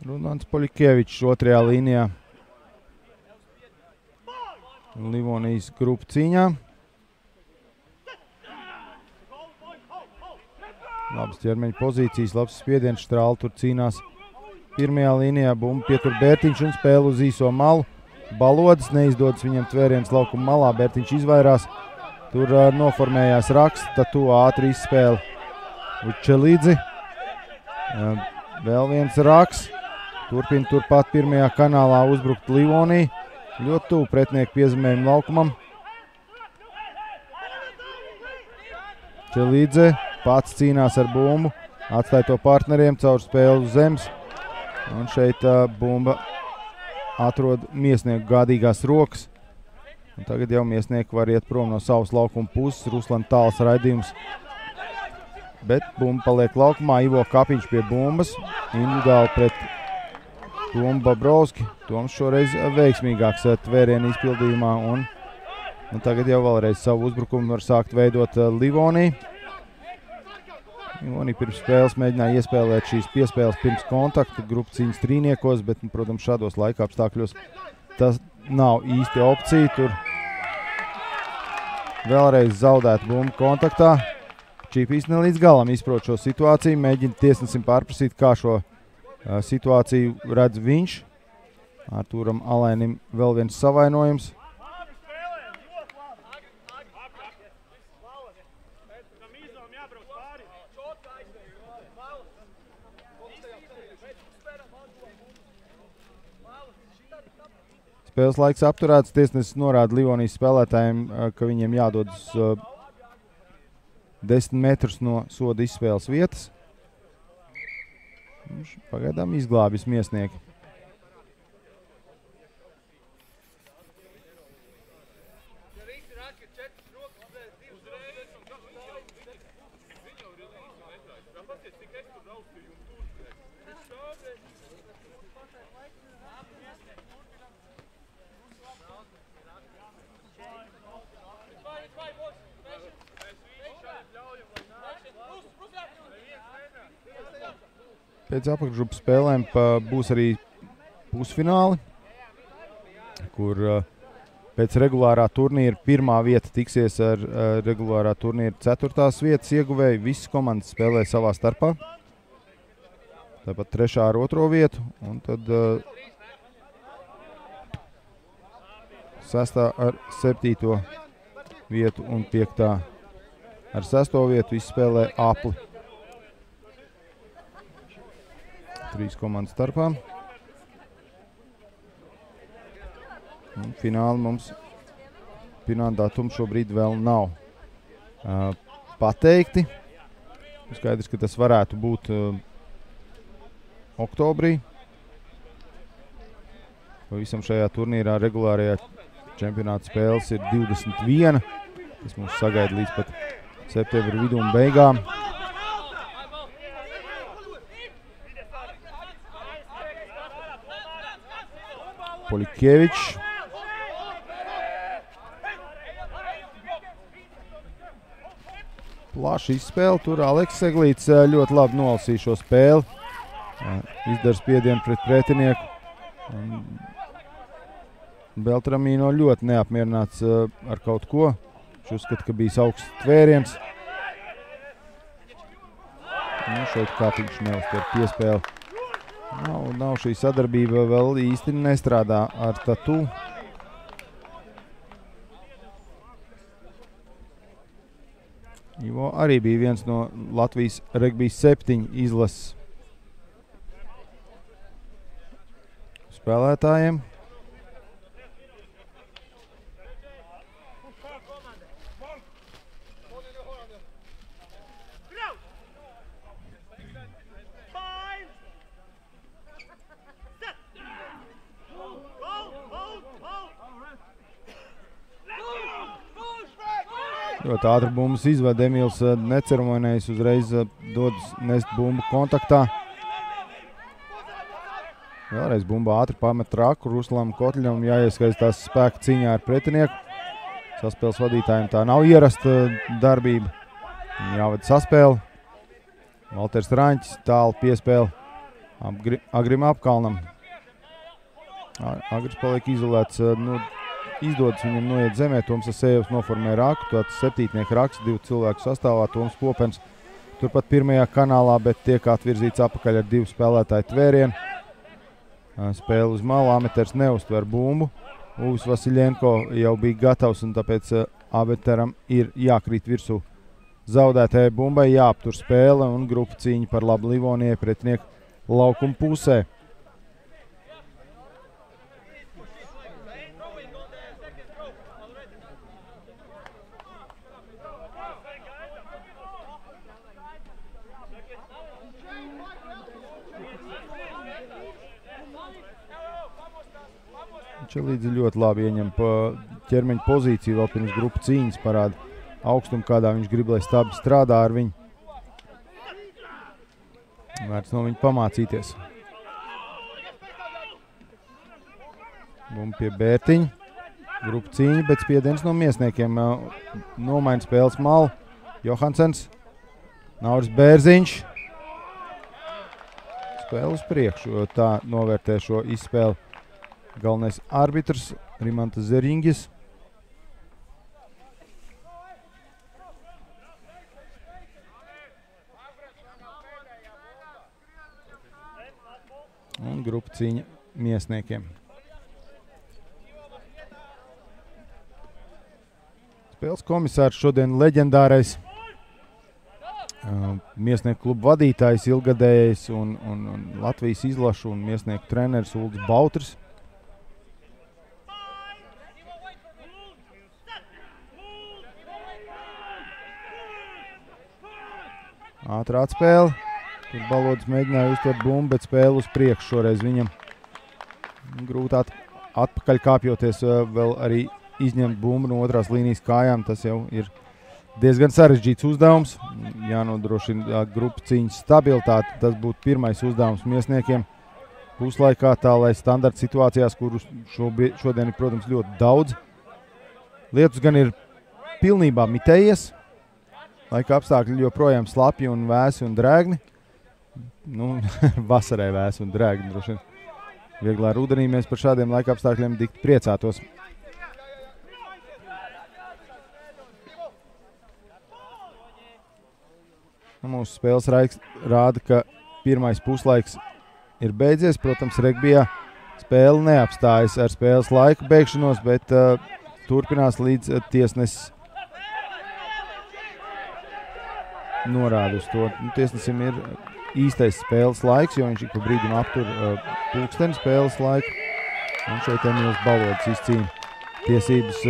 Runāns Poļikevičs otrajā līnijā. Livonijas grupu cīņā. Labas ķermeņa pozīcijas, labs spiediens, Strāle tur cīnās. Pirmajā līnijā bumbu pietur Bērtiņš un spēle uz īso malu. Balodas neizdodas viņam tvēriens laukuma malā, Bērtiņš izvairās. Tur noformējās raksts, Tatu ātri izspēle uz Čelīdzi. Vēl viens raksts. Turpina turpat pirmajā kanālā uzbrukt Livonija. Ļoti tuvu pretinieku piezemējumu laukumam. Čelīdze pats cīnās ar bumbu. Atstāja to partneriem caur spēli uz zemes. Un šeit bumba atrod Miesnieku gādīgās rokas. Un tagad jau Miesnieki var iet prom no savas laukuma puses. Ruslan tāls raidījums. Bet bumba paliek laukumā. Ivo Kapiņš pie bumbas. Individuāli pret Tomu Babrovski. Toms šoreiz veiksmīgāks tvērienu izpildījumā. Un tagad jau vēlreiz savu uzbrukumu var sākt veidot Livonija. Livonija pirms spēles mēģināja iespēlēt šīs piespēles pirms kontakta grupu cīņas trīniekos, bet, protams, šādos laika apstākļos tas nav īsti opcija. Tur vēlreiz zaudēt bumbu kontaktā. Čīpīs ne līdz galam izprot šo situāciju, mēģina tiesnesim pārprasīt, kā šo situāciju redz viņš. Artūram Alainim vēl viens savainojums. Spēles laiks apturēts. Tiesnesis norāda Livonijas spēlētājiem, ka viņiem jādodas 10 metrus no soda izspēles vietas. Pagaidām izglābis Miesnieki. Pēc apakšgrupas spēlēm būs arī pusfināli, kur pēc regulārā turnīra pirmā vieta tiksies ar regulārā turnīra 4. vietas ieguvēju. Visas komandas spēlē savā starpā. Tāpat 3. ar 2. vietu un tad 6. ar 7. vietu un 5. ar 6. vietu izspēlē apli. 3 komandas starpā. Un fināli mums fināla datumi šobrīd vēl nav pateikti. Skaidrs, ka tas varētu būt oktobrī. Pavisam šajā turnīrā regulārajā čempionāta spēles ir 21. Tas mums sagaida līdz pat septembra vidu un beigām. Poļikevičs. Plaša izspēle. Tur Aleks Seglīts ļoti labi nolasīja šo spēli. Izdara spiedienu pret pretinieku. Beltramīno ļoti neapmierināts ar kaut ko. Viņš uzskata, ka bijis augsts tvēriens. Šeit kāpiņš neuztver piespēli. Nav šī sadarbība vēl īsti nestrādā ar Tatu. Ivo arī bija viens no Latvijas regbijas 7 izlases spēlētājiem. Ļoti ātri bumbas izved, Emīls neceremonējis, uzreiz dodas nest bumbu kontaktā. Vēlreiz bumba ātri pamet raku, Ruslam Kotļam jāieskaistās spēka cīņā ar pretinieku. Saspēles vadītājiem tā nav ierasta darbība. Jāved saspēli. Valters Raņķis tālu piespēli Agrim Apkalnam. Agris paliek izolēts, izdodas viņam noiet zemē, Toms Asējevs noformē raku, tāds 7. raks, 2 cilvēku sastāvā, Toms Popens turpat pirmajā kanālā, bet tiek atvirzīts apakaļ ar 2 spēlētāju tvērienu. Spēle uz malu, amaters neuztver bumbu. Uvis Vasiļenko jau bija gatavs un tāpēc amatēram ir jākrīt virsū zaudētajai bumbai, jāaptur spēle un grupa cīņa par labu Livonijai pretinieku laukuma pusē. Čelīdzi ļoti labi ieņem ķermeņa pozīciju, vēl pirms grupu cīņas parāda augstumu, kādā viņš grib, lai stabi strādā ar viņu. Vērts no viņa pamācīties. Bumba pie Bērtiņa. Grupu cīņa, bet spiediens no Miesniekiem. Nomaina spēles malu. Johansens. Nauris Bērziņš. Spēle uz priekšu, tā novērtē šo izspēli. Galvenais arbitrs Rimantas Zeriņģis. Un grupa cīņa Miesniekiem. Spēles komisārs šodien leģendārais Miesnieku klubu vadītājs, ilgadējais un Latvijas izlašu un Miesnieku treneris Uldis Bautris. Ātrā atspēle. Tur Balodis mēģināja uztvert bumbu, bet spēle uz priekšu šoreiz viņam. Grūti atpakaļ kāpjoties, vēl arī izņemt bumbu no otrās līnijas kājām. Tas jau ir diezgan sarežģīts uzdevums. Jānodrošina grupu cīņas stabilitāti. Tas būtu pirmais uzdevums Miesniekiem puslaikā, tā lai standarta situācijās, kuru šodien ir, protams, ļoti daudz. Lietus gan ir pilnībā mitējies. Laika apstākļi joprojām slapji un vēsi un drēgni. Vasarai vēsi un drēgni droši vien. Vieglā rudenī mēs par šādiem laika apstākļiem dikti priecātos. Mūsu spēles raiks rāda, ka pirmais puslaiks ir beidzies. Protams, regbijā spēle neapstājas ar spēles laika beigšanos, bet turpinās līdz tiesnesis norāda uz to. Tiesnesim ir īstais spēles laiks, jo viņš ik pa brīdim aptur pulksteni spēles laiku. Un šeit Emīls Balodis izcīna tiesības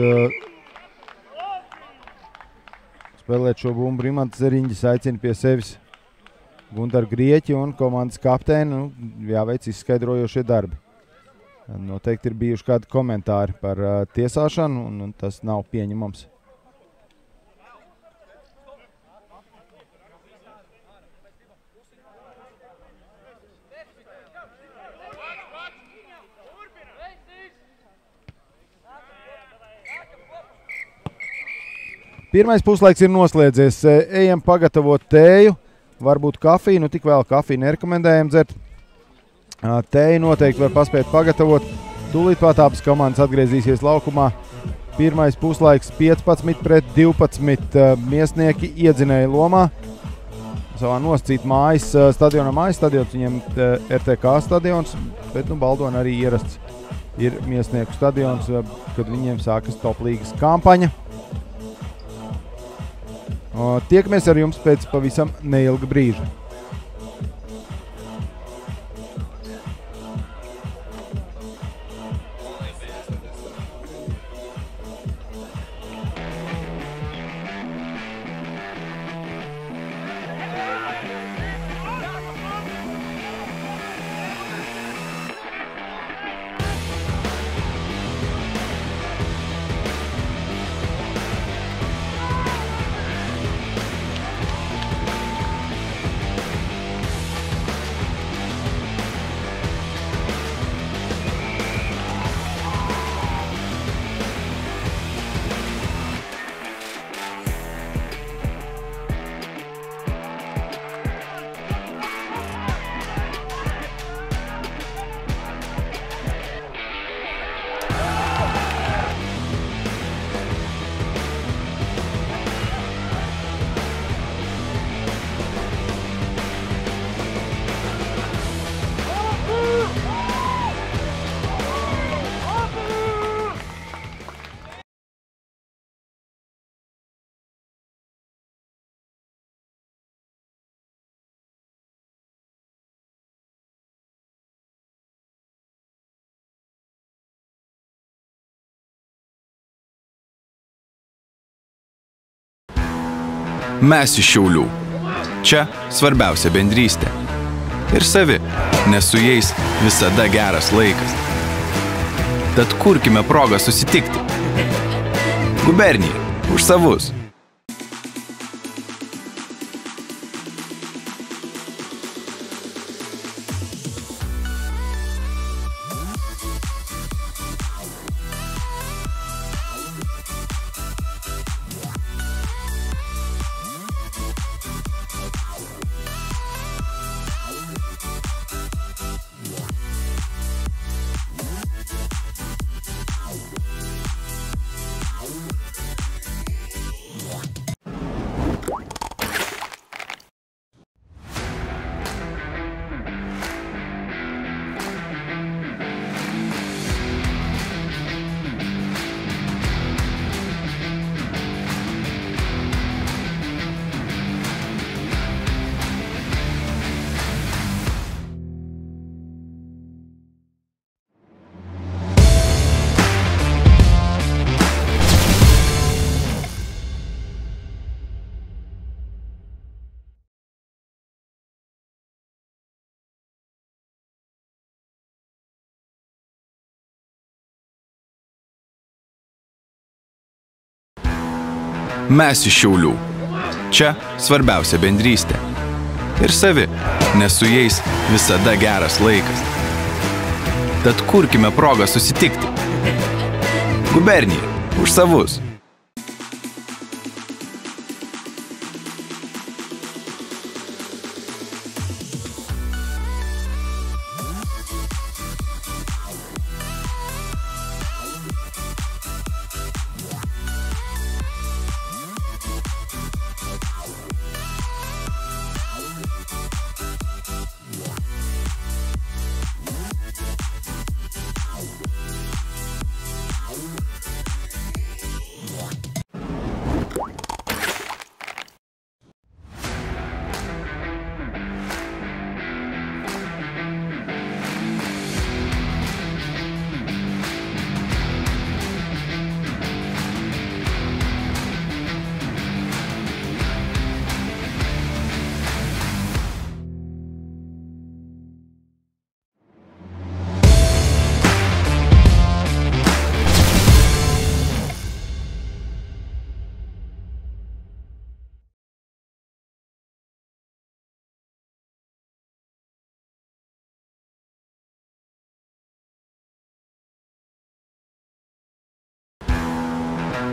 spēlēt šo bumbu. Rimants Zeriņģis aicina pie sevis Gundaru Grieķi un komandas kapteini. Jāveic izskaidrojošie darbi. Noteikti ir bijuši kādi komentāri par tiesāšanu, un tas nav pieņemams. Pirmais puslaiks ir noslēdzies. Ejam pagatavot tēju, varbūt kafiju. Tik vēl kafiju nerekomendējam dzert. Tēju noteikti var paspēt pagatavot. Tūlīt pat abas komandas atgriezīsies laukumā. Pirmais puslaiks 15 pret 12. Miesnieki iedzinēja lomā. Savā nosacīt mājas stadionā. Mājas stadions viņiem RTK stadions, bet Baldona arī ierasts ir Miesnieku stadions, kad viņiem sākas top līgas kampaņa. Tiekamies ar jums pēc pavisam neilga brīža. Mes iš Šiaulių. Čia svarbiausia bendrystė. Ir savi, nes su jais visada geras laikas. Tad kurkime progą susitikti. Gubernija, už savus. Mes iš Šiaulių. Čia svarbiausia bendrystė. Ir savi, nes su jais visada geras laikas. Tad kurkime progą susitikti. Gubernija, už savus.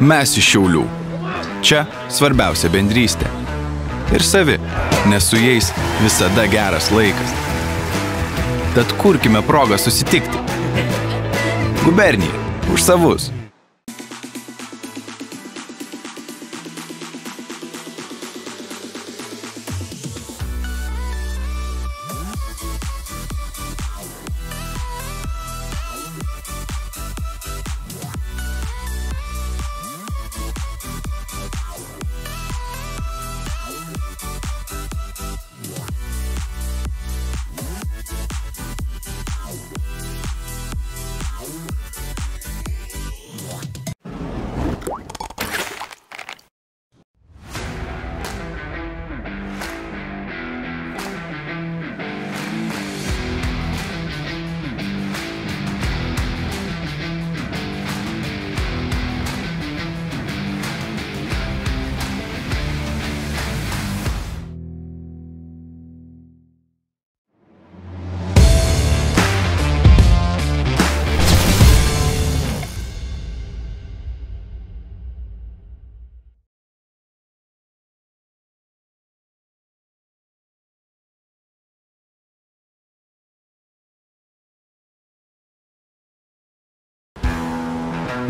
Mes iš Šiaulių. Čia svarbiausia bendrystė. Ir savi, nes su jais visada geras laikas. Tad kurkime progą susitikti. Gubernija, už savus.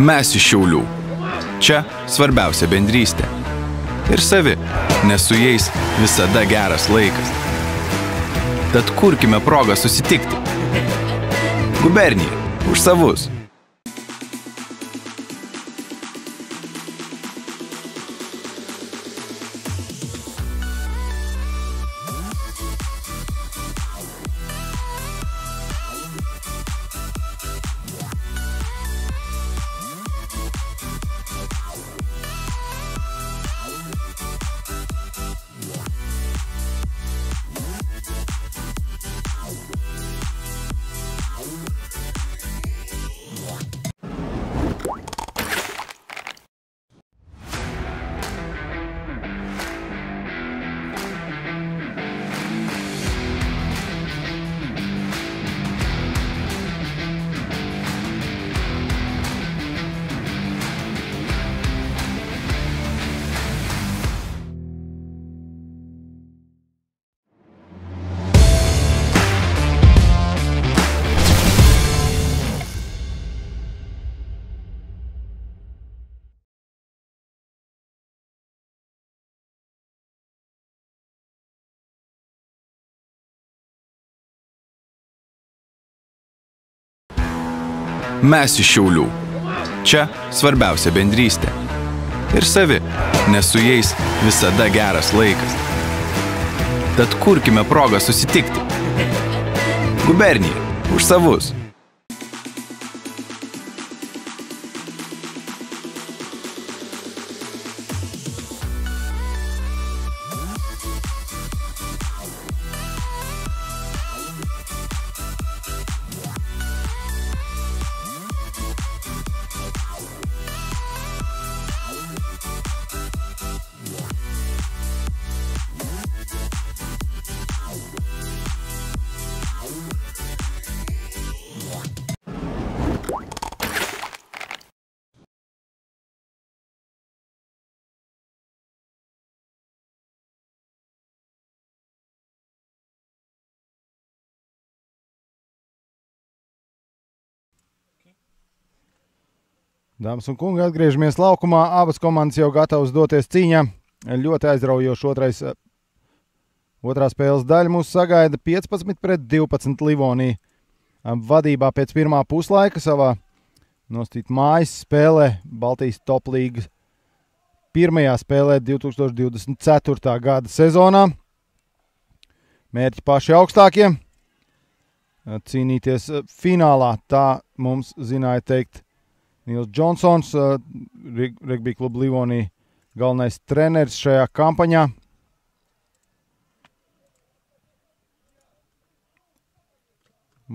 Mes iš Šiaulių. Čia svarbiausia bendrystė. Ir savi, nes su jais visada geras laikas. Tad kurkime progą susitikti. Gubernija, už savus. Mes iš Šiaulių. Čia svarbiausia bendrystė. Ir savi, nes su jais visada geras laikas. Tad kurkime progą susitikti. Gubernija, už savus. Dāmas un kungi, atgriežamies laukumā. Abas komandas jau gatavas doties cīņā. Ļoti aizraujoši otrā spēles daļa mūs sagaida 15-12 Livonija. Vadībā pēc pirmā puslaika savā nostīt mājas spēlē Baltijas top līgas pirmajā spēlē 2024. gada sezonā. Mērķi paši augstākie. Cīnīties finālā, tā mums zināja teikt Nils Džonsons, Rugby kluba Livonija galvenais treneris šajā kampaņā.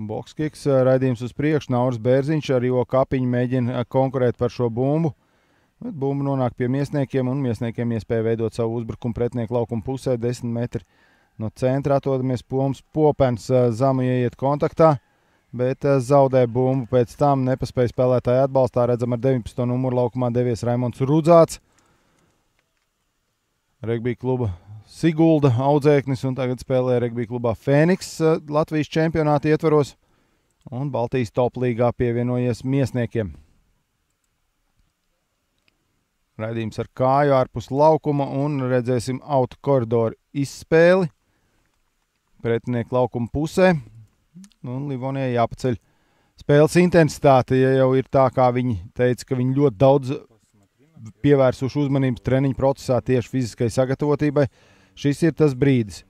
Bokskiks, raidījums uz priekšu, Nauris Bērziņš ar Ivo Kapiņu mēģina konkurēt par šo bumbu. Bet bumba nonāk pie miesniekiem un miesniekiem iespēja veidot savu uzbrukumu pretinieku laukuma pusē 10 metri no centra. Atrodamies Popens Zamu ieiet kontaktā, bet zaudē bumbu pēc tam nepaspēja spēlētāju atbalstā. Redzam ar 19. numuru laukumā devies Raimonds Rudzāts. Rugby kluba Sigulda audzēknis un tagad spēlē Rugby klubā Fēniks Latvijas čempionāta ietvaros un Baltijas top līgā pievienojies miesniekiem. Raidījums ar kāju ārpus laukuma un redzēsim autu koridoru izspēli pretinieku laukuma pusē. Un Livonijai jāpaceļ spēles intensitāte, ja jau ir tā, kā viņi teica, ka viņi ļoti daudz pievērsuši uzmanības treniņu procesā tieši fiziskai sagatavotībai. Šis ir tas brīdis.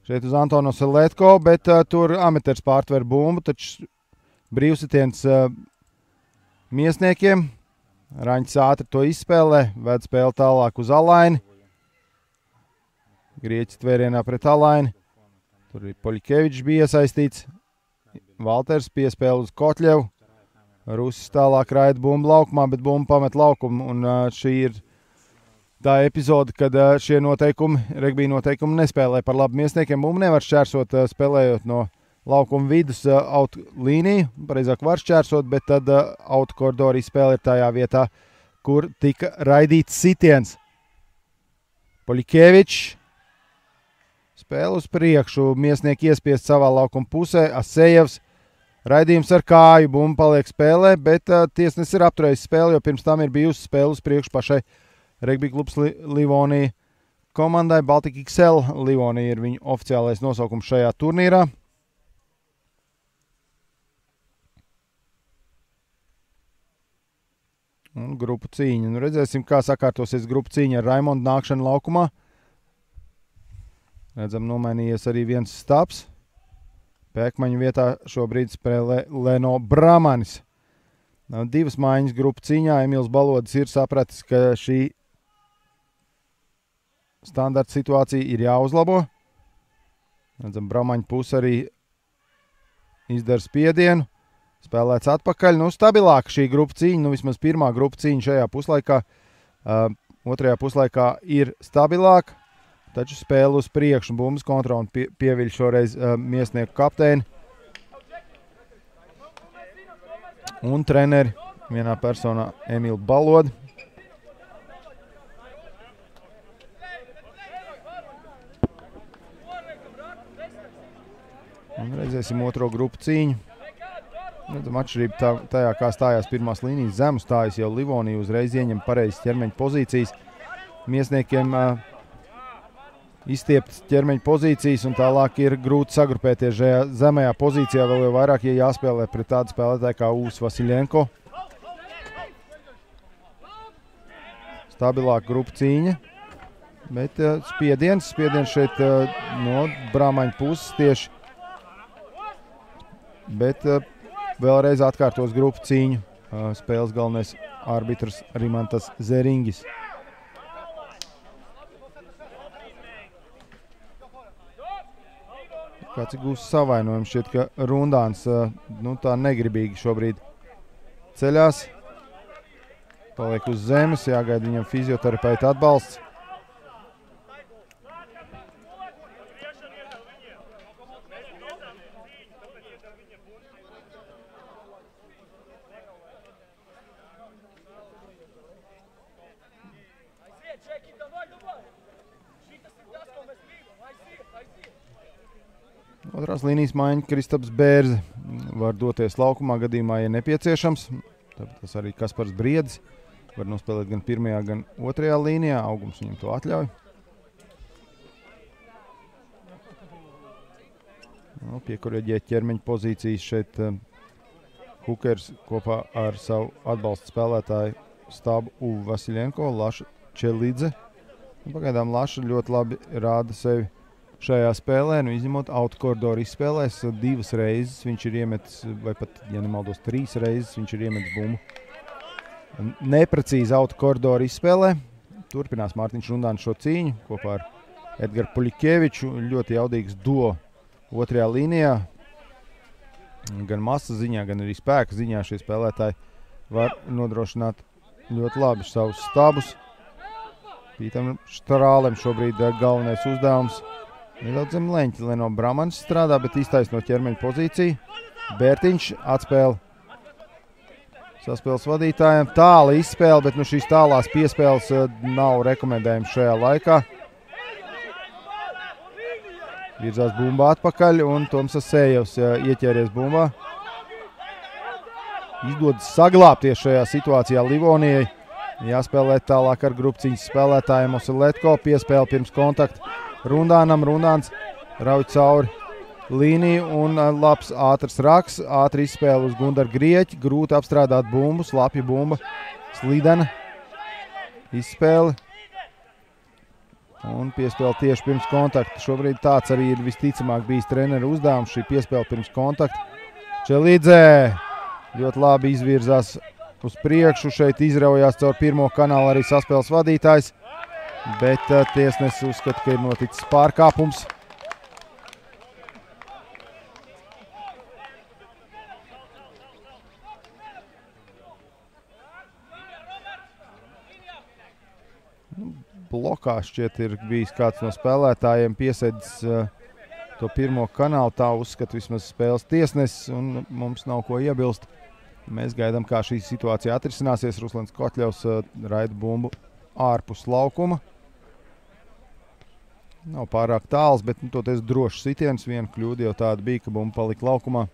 Šeit uz Antono Seletko, bet tur amaters pārtver bumbu, taču brīvsitiens miesniekiem. Raņķis ātri to izspēlē, ved spēli tālāk uz Alaini. Grieķis tvērienā pret Alaini. Tur ir Poļikevičs bija iesaistīts. Valters piespēle uz Kotļevu. Rusis tālāk raida bumbu laukumā, bet bumbu pamet laukumu. Un šī ir tā epizode, kad šie rugby noteikumi nespēlē par labu miesniekiem. Bumbu nevar šķērsot spēlējot no laukuma vidus autu līniju. Pareizāk var šķērsot, bet tad autu koridoru izspēle ir tajā vietā, kur tika raidīts sitiens. Poļikevičs. Spēle uz priekšu. Miesnieki iespiest savā laukuma pusē. Asejevs. Raidījums ar kāju. Bumba paliek spēlē, bet tiesnesis ir apturējis spēli, jo pirms tam ir bijusi spēle uz priekšu pašai Rugby klubs Livonija komandai. Baltic XL Livonija ir viņu oficiālais nosaukums šajā turnīrā. Un grupu cīņa. Nu, redzēsim, kā sakārtosies grupu cīņa ar Raimondu nākšanu laukumā. Redzam, nomainījies arī viens stabs. Pēkmaņu vietā šobrīd spēlē Leno Bramanis. Divas maiņas grupu cīņā. Emīls Balodis ir sapratis, ka šī standarta situācija ir jāuzlabo. Redzam, Bramaņu puse arī izdara spiedienu. Spēlēts atpakaļ. Nu, stabilāka šī grupa cīņa. Nu, vismaz pirmā grupa cīņa šajā puslaikā. Otrajā puslaikā ir stabilāka. Taču spēle uz priekšu. Bumbas kontrola un pieviļ šoreiz miesnieku kapteini. Un treneri vienā personā Emīlu Balodi. Un redzēsim otro grupu cīņu. Redzam, atšķirība tajā, kā stājās pirmās līnijas. Zemu stājas jau Livonija, uzreiz ieņem pareizes ķermeņa pozīcijas. Miesniekiem izstieptas ķermeņa pozīcijas un tālāk ir grūti sagrupēties šajā zemajā pozīcijā, vēl jau vairāk, ja jāspēlē pret tādu spēlētāju kā Ūs Vasiljenko. Stabilāka grupa cīņa, bet spiediens šeit no Brāmaņa puses tieši. Bet vēlreiz atkārtos grupu cīņu. Spēles galvenais arbitrs Rimantas Zeringis. Kāds ir gūs savainojums, šķiet, ka Rundāns tā negribīgi šobrīd ceļās. Paliek uz zemes, jāgaida viņam fizioterapeita atbalsts. Otrās līnijas maiņa Kristaps Bērze var doties laukumā gadījumā, ja nepieciešams. Tāpēc tas arī Kaspars Briedis var nospēlēt gan pirmajā, gan otrajā līnijā. Augums viņam to atļauj. Piekoriģēt ķermeņa pozīcijas šeit Hukers kopā ar savu atbalsta spēlētāju Stabu Uvu Vasiljenko, Laša Čelidze. Pagaidām Laša ļoti labi rāda sevi šajā spēlē, izņemot autokoridoru izspēlēs 2 reizes. Viņš ir iemetis, vai pat, ja nemaldos, 3 reizes viņš ir iemetis bumbu. Neprecīzi autokoridoru izspēlē. Turpinās Mārtiņš Rundāns šo cīņu kopā ar Edgaru Puļikeviču. Ļoti jaudīgs duo otrajā līnijā. Gan masas ziņā, gan arī spēka ziņā šie spēlētāji var nodrošināt ļoti labi savus stabus. Pītam Štarālem šobrīd galvenais uzdevums. Nedaudz zem leņķi Leno Bramanis strādā, bet iztaisno ķermeņa pozīciju. Bērtiņš atspēle saspēles vadītājiem. Tāla izspēle, bet šīs tālās piespēles nav rekomendējums šajā laikā. Virzās bumba atpakaļ un Toms Asējevs ieķēries bumbā. Izdodas saglābties šajā situācijā Livonijai. Jāspēlē tālāk ar grupciņas spēlētājiem. Oseletko piespēle pirms kontakta Rundānam. Rundāns rauj cauri līniju un labs ātrs raks. Ātri izspēle uz Gundaru Grieķi. Grūti apstrādāt bumbu. Slapja bumba. Slidena. Izspēle. Un piespēle tieši pirms kontakta. Šobrīd tāds arī ir visticamāk bijis treneru uzdevums. Šī piespēle pirms kontakta. Čelidze ļoti labi izvirzās uz priekšu. Šeit izraujās caur pirmo kanālu arī saspēles vadītājs. Bet tiesnesis uzskata, ka ir noticis pārkāpums. Blokā šķiet ir bijis kāds no spēlētājiem piesēdis to pirmo kanālu. Tā uzskata vismaz spēles tiesnesis un mums nav ko iebilst. Mēs gaidām, kā šī situācija atrisināsies. Ruslans Kotļevs raida bumbu ārpus laukuma. Nav pārāk tāls, bet toties drošs sitiens. Viena kļūda jau tāda bija, ka bumba palika laukumā.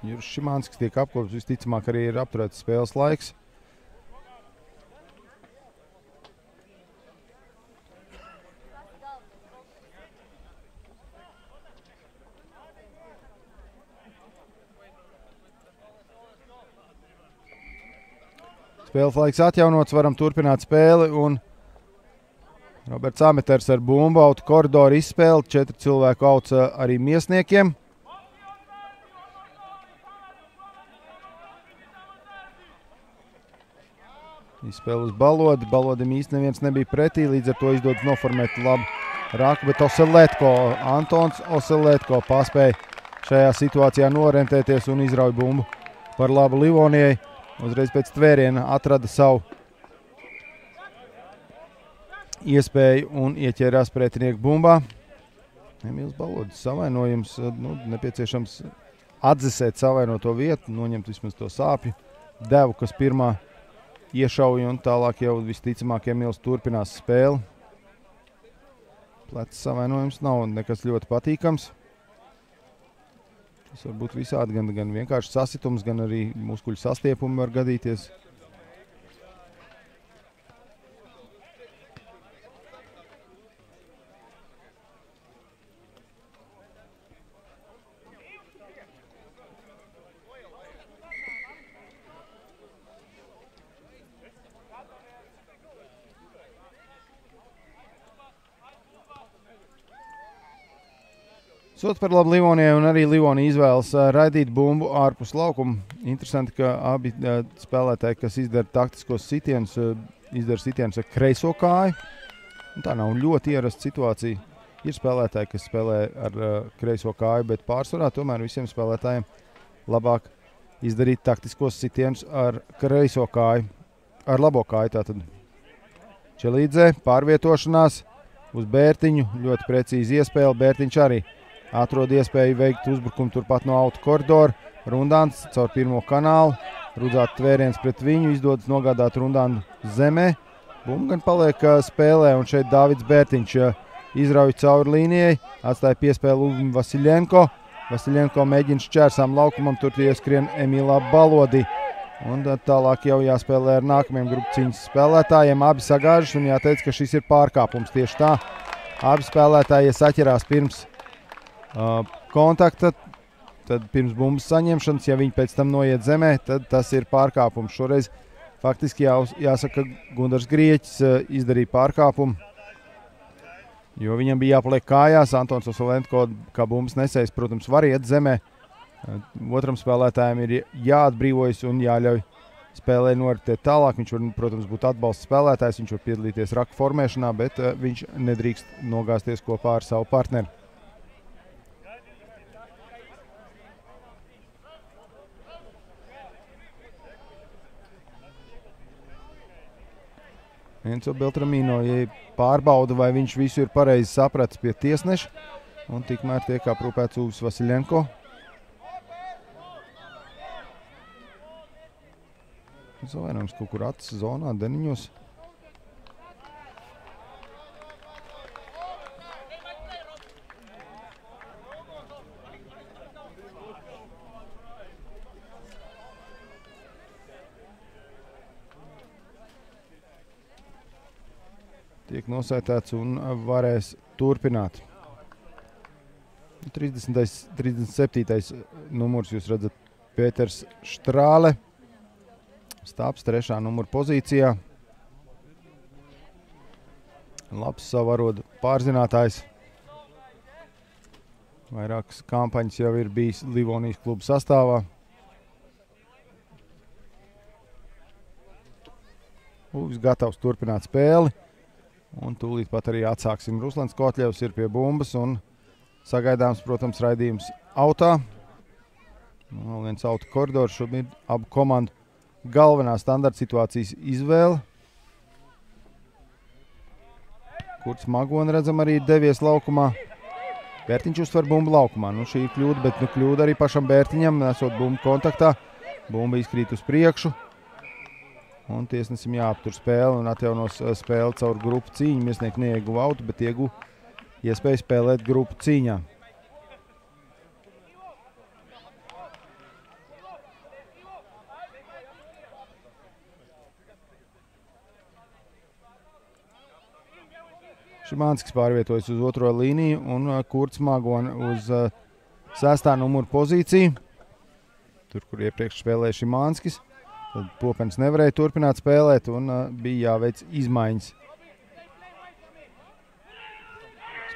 Juris Šimanskis tiek apkopts, visticamāk arī ir apturēts spēles laiks. Spēles laiks atjaunots, varam turpināt spēli un Roberts Ameters ar bumbu, autu koridoru izspēli, 4 cilvēku auts arī miesniekiem. Izspēle uz Balodi. Balodim īsti neviens nebija pretī, līdz ar to izdodas noformēt labu raku, bet Oseletko, Antons Oseletko paspēja šajā situācijā norentēties un izrauj bumbu par labu Livonijai. Uzreiz pēc tvēriena atrada savu iespēju un ieķērās pretinieku bumbā. Emīls Balodis savainojums, nepieciešams atdzesēt savainoto vietu, noņemt vismaz to sāpju devu, kas pirmā iešauja un tālāk jau visticamāk Emīls turpinās spēli. Plecs savainojums nav nekas ļoti patīkams. Tas var būt visādi, gan vienkārši sasitums, gan arī muskuļu sastiepumi var gadīties. Sots par labu Livonijai un arī Livonija izvēlas raidīt bumbu ārpus laukuma. Interesanti, ka abi spēlētāji, kas izdara taktiskos sitienus, izdara sitienus ar kreiso kāju. Un tā nav ļoti ierasta situācija. Ir spēlētāji, kas spēlē ar kreiso kāju, bet pārsvarā tomēr visiem spēlētājiem labāk izdarīt taktiskos sitienus ar kreiso kāju. Ar labo kāju tātad. Čelīdzē pārvietošanās uz Bērtiņu. Ļoti precīzi iespēle. Bērtiņš arī atrod iespēju veikt uzbrukumu turpat no autu koridora. Rundāns caur pirmo kanālu. Rudzāt tvēriens pret viņu, izdodas nogādāt Rundānu zemē. Bumba gan paliek spēlē, un šeit Dāvids Bērtiņš izrauj cauri līnijai, atstāja piespēlu Vasiljenko. Vasiljenko mēģina šķērsām laukumam, tur ieskrien Emīlā Balodī. Un tālāk jau jāspēlē ar nākamajiem grupu cīņas spēlētājiem. Abi sagāžas, un jāteic, ka šis ir pārkāpums. Tieši tā, abi spēlētāji saķerās pirms kontakta, tad pirms bumbas saņemšanas, ja viņi pēc tam noiet zemē, tad tas ir pārkāpums. Šoreiz faktiski jāsaka, Gundars Grieķis izdarīja pārkāpumu, jo viņam bija jāpaliek kājās. Antons Osolentko, kā bumbas nesējs, protams, var iet zemē. Otram spēlētājiem ir jāatbrīvojas un jāļauj spēlē noritēt tālāk. Viņš var, protams, būt atbalsta spēlētājs, viņš var piedalīties raka formēšanā, bet viņš nedrīkst nogāzties kopā ar savu partneri. Enzo Beltramino pārbauda, vai viņš visu ir pareizi sapratis pie tiesneša, un tikmēr tiek aprūpēts Uvis Vasiljenko. Zavainojums kaut kur acis zonā, deniņos. Tiek nosētēts un varēs turpināt. 37. numurs jūs redzat Pēters Štrāle. Stāps 3. numura pozīcijā. Labs savu arodu pārzinātājs. Vairākas kampaņas jau ir bijis Livonijas kluba sastāvā. Uvis gatavs turpināt spēli. Un tūlīt pat arī atsāksim. Ruslans Kotļevs ir pie bumbas un sagaidāms, protams, raidījums autā. Vēl viens auta koridors, šobrīd abu komandu galvenā standarta situācijas izvēle. Kurts Magona redzam arī devies laukumā. Bērtiņš uztver bumbu laukumā. Šī ir kļūda, bet kļūda arī pašam Bērtiņam, nesot bumbu kontaktā. Bumba izkrīt uz priekšu. Un tiesnesim jāaptur spēle un atjaunos spēli caur grupu cīņu. Miesnieki neieguva autu, bet ieguva iespēju spēlēt grupu cīņā. Šimanskis pārvietojas uz otro līniju un Kurts Magona uz 6. numuru pozīciju. Tur, kur iepriekš spēlēja Šimanskis. Tad Popens nevarēja turpināt spēlēt un bija jāveic izmaiņas.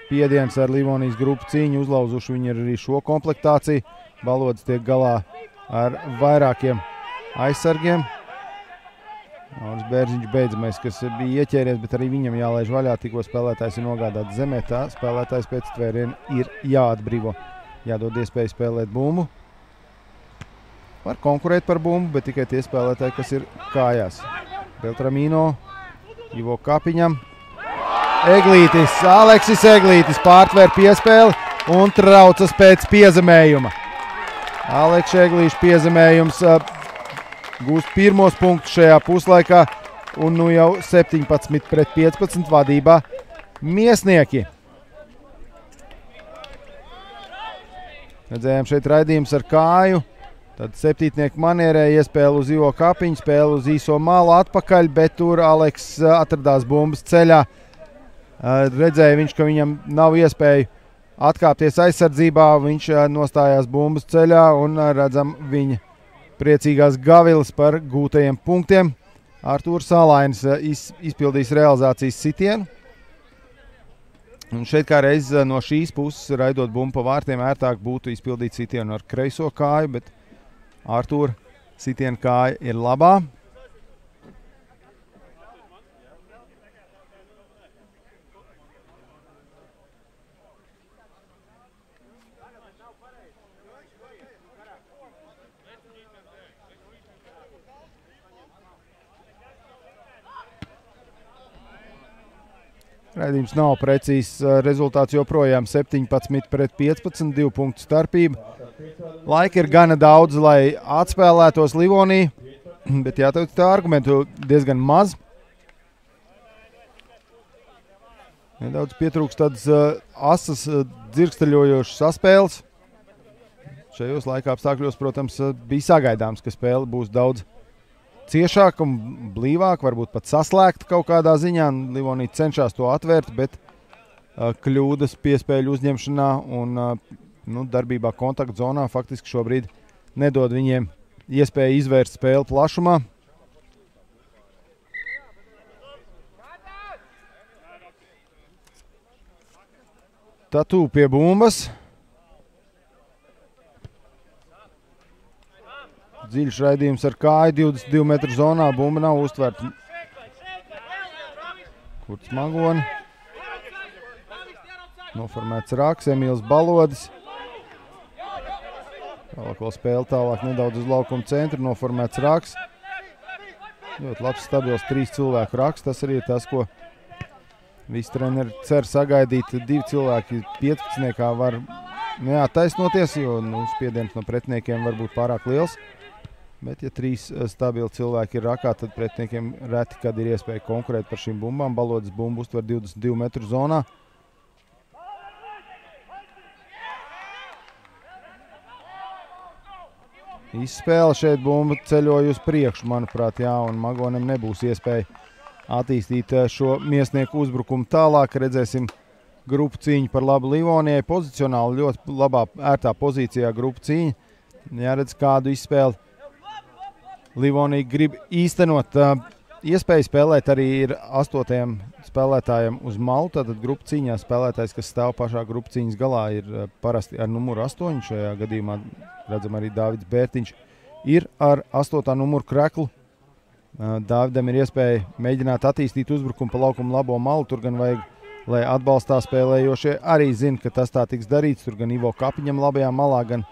Spiediens ar Livonijas grupu cīņu uzlauzuši viņi arī šo komplektāciju. Balodis tiek galā ar vairākiem aizsargiem. Nauris Bērziņš beidzamais, kas bija ieķēries, bet arī viņam jālaiž vaļā, tikko spēlētājs ir nogādāts zemē. Tā spēlētājs pēc tvēriena ir jāatbrīvo. Jādod iespēju spēlēt bumbu. Var konkurēt par bumbu, bet tikai tie spēlētāji, kas ir kājās. Beltramino, Ivo Kapiņam. Eglītis, Aleksis Eglītis pārtver piespēli un traucas pēc piezemējuma. Aleks Eglīšs piezemējums gūst pirmos punktus šajā puslaikā un jau 17-15 vadībā Miesnieki. Redzējām šeit raidījums ar kāju. Tad septītnieku manierē iespēle uz Ivo Kapiņu, spēle uz īso malu atpakaļ, bet tur Aleks atradās bumbas ceļā. Redzēja viņš, ka viņam nav iespēju atkāpties aizsardzībā, viņš nostājās bumbas ceļā un redzam viņa priecīgās gavilas par gūtajiem punktiem. Artūrs Salainis izpildīs realizācijas sitienu. Un šeit kā reiz no šīs puses, raidot bumbu pa vārtiem, ērtāk būtu izpildīt sitienu ar kreiso kāju, bet Artūra sitiena kāja ir labā. Raidījums nav precīzs, rezultāts joprojām 17-15, 2 punktu starpība. Laika ir gana daudz, lai atspēlētos Livonija, bet jāteic, tā argumentu diezgan maz. Nedaudz pietrūkst tādas asas, dzirksteļojošas saspēles. Šajos laika apstākļos, protams, bija sagaidāms, ka spēle būs daudz ciešāka un blīvāka, varbūt pat saslēgta kaut kādā ziņā. Livonija cenšas to atvērt, bet kļūdas piespēļu uzņemšanā un darbībā kontakta zonā faktiski šobrīd nedod viņiem iespēju izvērst spēli plašumā. Tatu pie bumbas. Dziļš raidījums ar kāju 22 metru zonā. Bumba nav uztverta. Kurts Magoni. Noformēts Raks, Emīls Balodis. Tālāk vēl spēle tālāk nedaudz uz laukuma centru. Noformēts Raks. Ļoti labs, stabils 3 cilvēku Raks. Tas arī ir tas, ko visi treneri cer sagaidīt. 2 cilvēki 15. var neattaisnoties, jo spiediens no pretiniekiem var būt pārāk liels. Bet, ja 3 stabili cilvēki ir rakā, tad pretiniekiem reti, kad ir iespēja konkurēt par šīm bumbām. Balodis bumbu uztver 22 metru zonā. Izspēle šeit bumba ceļoja uz priekšu, manuprāt, jā, un Magonim nebūs iespēja attīstīt šo miesnieku uzbrukumu tālāk. Redzēsim grupu cīņu par labu Livonijai. Pozicionāli ļoti labā, ērtā pozīcijā grupu cīņa. Jāredz, kādu izspēli Livonija grib īstenot. Iespēja spēlēt arī ir 8. spēlētājiem uz malu. Tātad grupu cīņā spēlētājs, kas stāv pašā grupu cīņas galā, ir parasti ar numuru 8. Šajā gadījumā redzam arī Dāvids Bērtiņš ir ar 8. numuru kreklu. Dāvidam ir iespēja mēģināt attīstīt uzbrukumu pa laukumu labo malu. Tur gan vajag, lai atbalstā spēlējošie arī zina, ka tas tā tiks darīts. Tur gan Ivo Kapiņam labajā malā, gan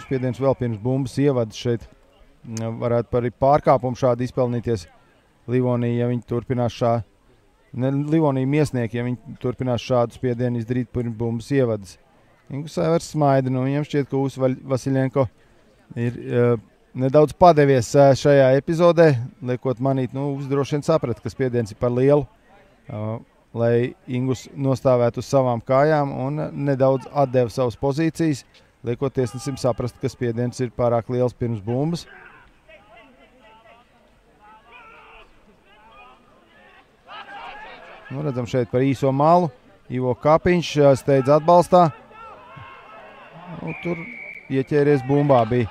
spiediens vēl pirms bumbas ievadas šeit. Varētu par pārkāpumu šādi izpelnīties Livonija, ja viņi turpinās Livonija miesnieki, ja viņi turpinās šādu spiedienu izdarīt pirms bumbas ievadas. Ingus Saivers smaida, viņam šķiet, ka Ūs Vasiljenko ir nedaudz padevies šajā epizodē, liekot manīt, Ūs droši vien saprat, ka spiediens ir par lielu, lai Ingus nostāvētu uz savām kājām un nedaudz atdeva savas pozīcijas, liekot tiesnesim saprast, ka spiediens ir pārāk liels pirms bumbas. Redzam šeit par īso malu. Ivo Kapiņš steidz atbalstā. Tur ieķēries bumbā bija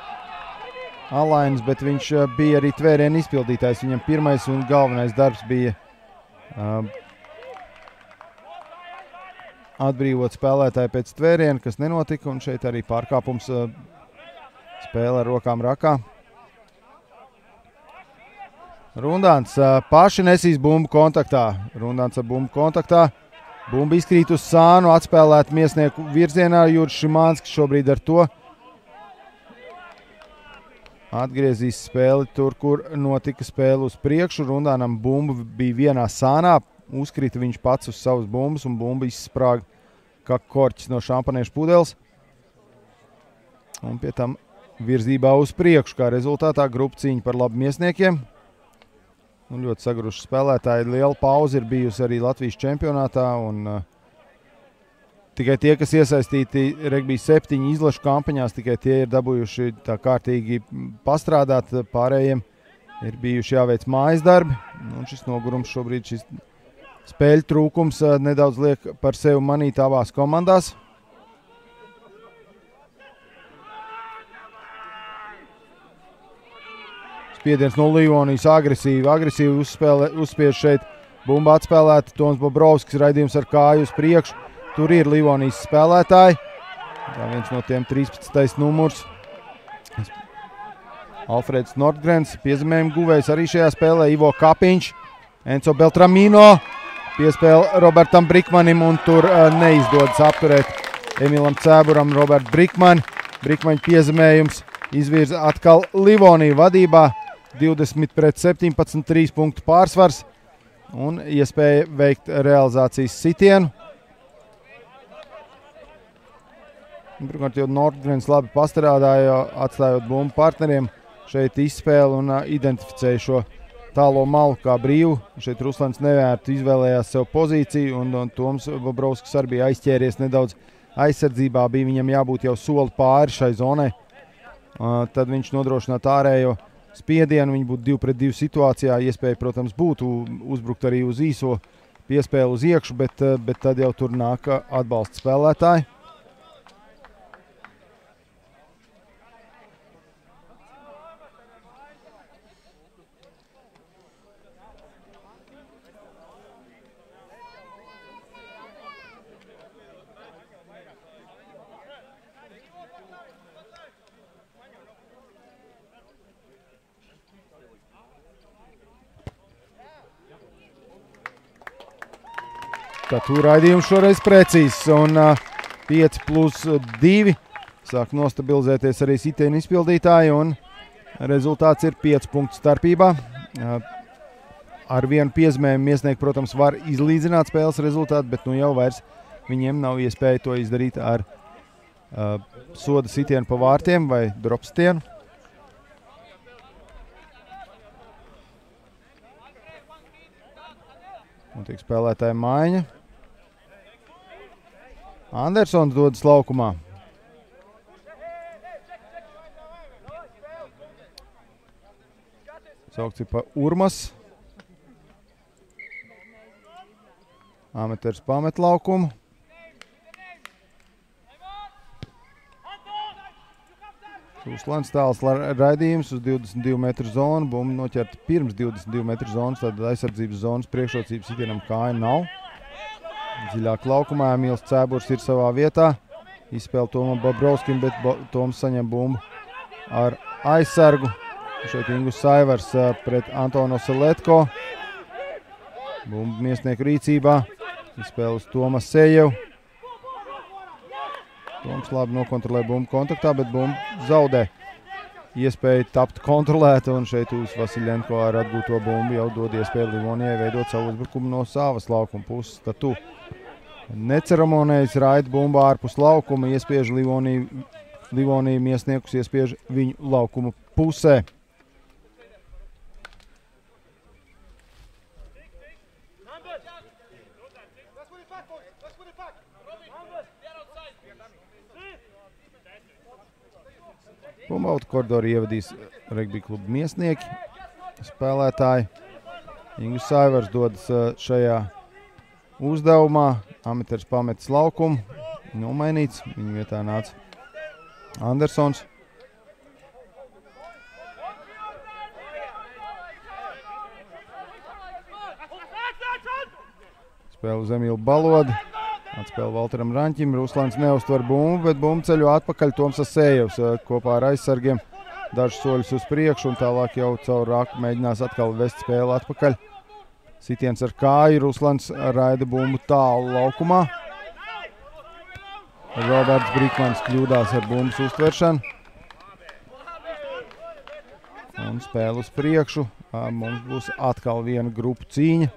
Alainis, bet viņš bija arī tvērienu izpildītājs. Viņam pirmais un galvenais darbs bija atbrīvot spēlētāju pēc tvēriena, kas nenotika. Un šeit arī pārkāpums spēle ar rokām rakā. Rundāns paši nesīs bumbu kontaktā. Rundāns ar bumbu kontaktā. Bumba izkrīt uz sānu, atspēlēt miesnieku virzienā. Juris Šimānskis šobrīd ar to atgriezīs spēli tur, kur notika spēle uz priekšu. Rundānam bumba bija vienā sānā. Uzkrita viņš pats uz savas bumbas un bumba izsprāga kā korķis no šampaniešu pudeles. Un pie tam virzībā uz priekšu, kā rezultātā grupa cīņa par labu miesniekiem. Ļoti saguruši spēlētāji. Liela pauze ir bijusi arī Latvijas čempionātā. Tikai tie, kas iesaistīti regbija 7 izlašu kampaņās, tikai tie ir dabūjuši tā kārtīgi pastrādāt. Pārējiem ir bijuši jāveic mājas darbi. Un šis nogurums šobrīd, šis spēļu trūkums nedaudz liek par sevi manīt abās komandās. Spiediens no Livonijas agresīvi uzspiež šeit. Bumba atspēlēta, Toms Bobrovskis, raidījums ar kāju uz priekšu. Tur ir Livonijas spēlētāji. Tā viens no tiem 13. numurs. Alfreds Nordgrens, piezemējuma guvējs arī šajā spēlē. Ivo Kapiņš, Enzo Beltramino, piespēle Robertam Brikmanim un tur neizdodas apturēt Emilam Cēburam Robert Brikmani. Brikmaņa piezemējums izvirza atkal Livoniju vadībā. 20-17, 3 punktu pārsvars. un iespēja veikt realizācijas sitienu. Pirmkārt, jau Nordgrens labi pastrādāja, atstājot bumbu partneriem šeit izspēli un identificēja šo tālo malu kā brīvu. Šeit Ruslans nevērtu izvēlējās sev pozīciju, un Toms Bobrovskis arī bija aizķēries nedaudz aizsardzībā. Bija viņam jābūt jau soli pāri šai zonai. Tad viņš nodrošinātu ārējo spiedienu. Viņi būtu 2-pret-2 situācijā. Iespēja, protams, būtu uzbrukt arī uz īso piespēli uz iekšu, bet tad jau tur nāk atbalsta spēlētāji. Tatu raidījums šoreiz precīzs un 5+2 sāk nostabilizēties arī sitienu izpildītāji un rezultāts ir 5 punktu starpībā. Ar vienu piezīmējumu Miesnieki, protams, var izlīdzināt spēles rezultātu, bet nu jau vairs viņiem nav iespēja to izdarīt ar soda sitienu pa vārtiem vai dropstienu. Un tiek spēlētāja maiņa. Andersons dodas laukumā. Saukts ir pa Urmas. Ameters pamet laukumu. Ruslans tāls raidījums uz 22 metru zonu. Bumba noķerta pirms 22 metru zonas, tad aizsardzības zonas priekšrocības sitienam kāja nav. Dziļāk laukumā Emīls Cēburs ir savā vietā. Izspēle Tomam Bobrovskim, bet Toms saņem bumbu ar aizsargu. Šeit Ingus Saivars pret Antonu Seletko. Bumba Miesnieku rīcībā. Izspēle uz Tomas Sejevu. Toms labi nokontrolē bumbu kontaktā, bet bumbu zaudē. Iespēja tapt kontrolēta, un šeit uz Vasiljenko ar atgūto bumbu jau dod iespēju Livonijai veidot savu uzbrukumu no savas laukuma puses. Tatu neceremonējas raida bumbu ārpus laukuma, iespiež Livoniju Miesniekus, iespiež viņu laukuma pusē. Bumbautu koridoru ievadīs regbija kluba Miesnieki spēlētāji. Ingus Saivars dodas šajā uzdevumā. Ameters pametis laukumu. Nomainīts. Viņa vietā nāca Andersons. Spēle uz Emīlu Balodi. Atspēle Valteram Raņķim. Ruslans neuztver bumbu, bet bumbu ceļo atpakaļ Tomsas Sējevs kopā ar aizsargiem. Dažus soļus uz priekšu un tālāk jau caur raku mēģinās atkal vest spēli atpakaļ. Sitiens ar kāju. Ruslans raida bumbu tālu laukumā. Roberts Brīkmans kļūdās ar bumbas uztveršanu. Un spēle uz priekšu. Mums būs atkal viena grupu cīņa.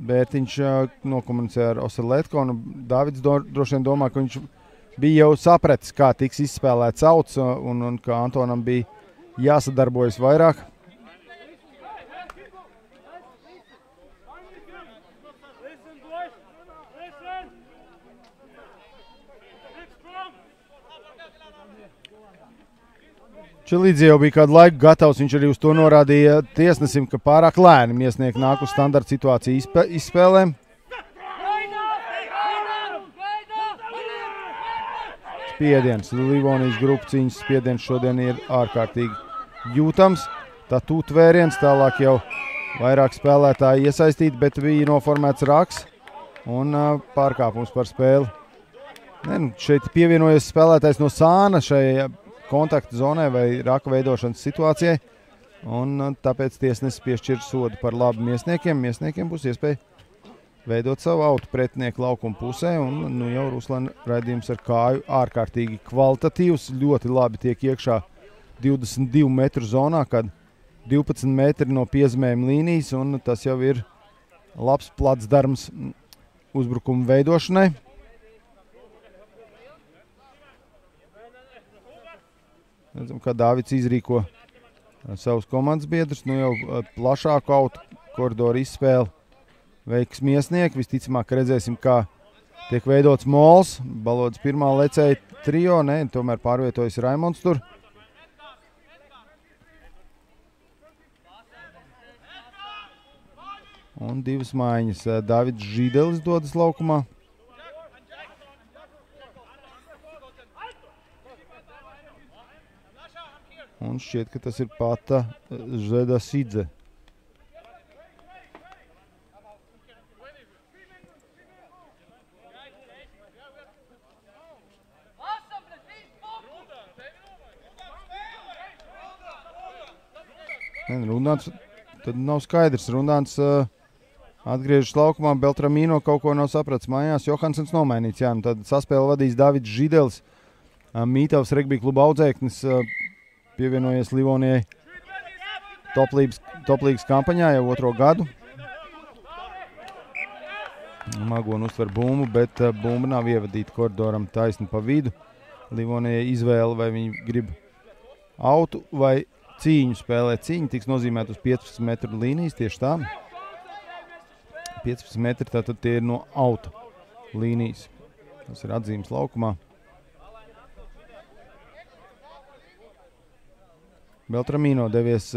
Bērtiņš nokomunicē ar Oseletko, un Davids droši vien domā, ka viņš bija jau sapratis, kā tiks izspēlēts auts, un ka Antonam bija jāsadarbojas vairāk. Čelīdze jau bija kādu laiku gatavs, viņš arī uz to norādīja tiesnesim, ka pārāk lēni Miesnieki nāk uz standarta situāciju izspēlēm. Spiediens, Livonijas grupu cīņas spiediens šodien ir ārkārtīgi jūtams. Tatu tvēriens, tālāk jau vairāk spēlētāji iesaistīti, bet bija noformēts raks un pārkāpums par spēli. Šeit pievienojas spēlētājs no Sāna šajā kontakta zonē vai raka veidošanas situācijai. Un tāpēc tiesnesis piešķir sodu par labu miesniekiem. Miesniekiem būs iespēja veidot savu autu pretinieku laukuma pusē. Un jau Ruslana raidījums ar kāju ārkārtīgi kvalitatīvs. Ļoti labi tiek iekšā 22 metru zonā, kad 12 metri no piezemējuma līnijas. Un tas jau ir labs placdarms uzbrukuma veidošanai. Redzam, kā Dāvids izrīko savus komandas biedrus. Jau plašāku autu koridoru izspēli veiks miesnieki. Visticamāk redzēsim, kā tiek veidots mols. Balodas pirmā lecēja trio, tomēr pārvietojas Raimonds tur. Un divas maiņas. Davids Žīdelis dodas laukumā. Un šķiet, ka tas ir Pata Žedasidze. Rundāns, tad nav skaidrs. Rundāns atgriežas laukumā, Beltramīno kaut ko nav sapratis mājās. Johansens nomainīts, jā, tad saspēli vadīs Davids Židelis. Mītavas regbija kluba audzēknis pievienojies Livonijai toplīgas kampaņā jau 2. gadu. Magona uztver bumbu, bet bumba nav ievadīta koridoram taisni pa vidu. Livonijai izvēle, vai viņi grib autu vai cīņu spēlēt. Cīņa tiks nozīmēt uz 15 metru līnijas, tieši tā. 15 metri, tātad tie ir no auta līnijas. Tas ir atzīmes laukumā. Beltramīno devies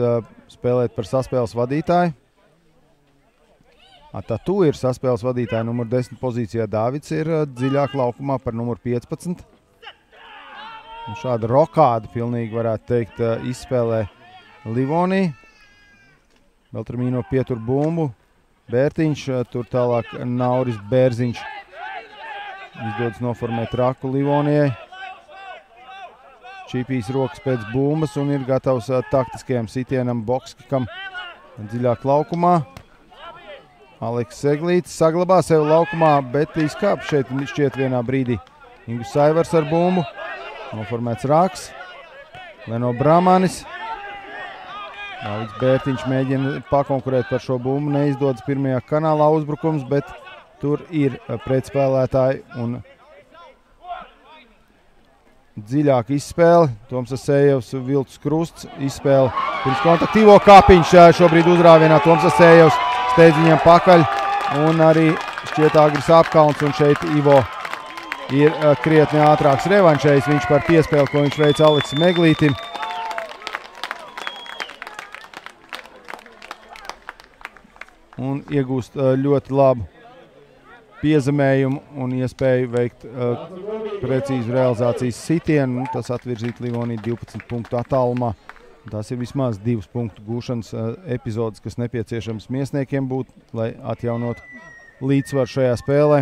spēlēt par saspēles vadītāju. Tatu ir saspēles vadītāja numur 10 pozīcijā. Dāvids ir dziļāk laukumā par numur 15. Un šāda rokāda pilnīgi varētu teikt izspēlē Livonija. Beltramīno pietur bumbu. Bērtiņš, tur tālāk Nauris Bērziņš izdodas noformēt raku Livonijai. Čīpīs rokas pēc bumbas un ir gatavs taktiskajam sitienam Bokskikam dziļāk laukumā. Aleks Seglīts saglabā sevi laukumā, bet izkāp šeit šķiet vienā brīdī. Ingus Saivars ar bumbu. Noformēts raks. Leno Bramanis. Davids Bērtiņš mēģina pakonkurēt par šo bumbu. Neizdodas pirmajā kanālā uzbrukums, bet tur ir pretspēlētāji un dziļāk izspēle. Toms Asējevs, Viltus Krusts izspēle pirms kontaktīvo Kāpiņš. Šobrīd uzrāvienā Toms Asējevs steidz viņam pakaļ un arī šķiet Agris Apkalns un šeit Ivo ir krietni ātrāks revanšējs. Viņš par piespēli, ko viņš veic Aleksim Meglītim. Un iegūst ļoti labu piezemējumu un iespēju veikt precīzu realizācijas sitienu. Tas atvirzīt Livoniju 12 punktu attālumā. Tās ir vismaz 2 punktu gūšanas epizodes, kas nepieciešams miesniekiem būt, lai atjaunotu līdzsvaru šajā spēlē.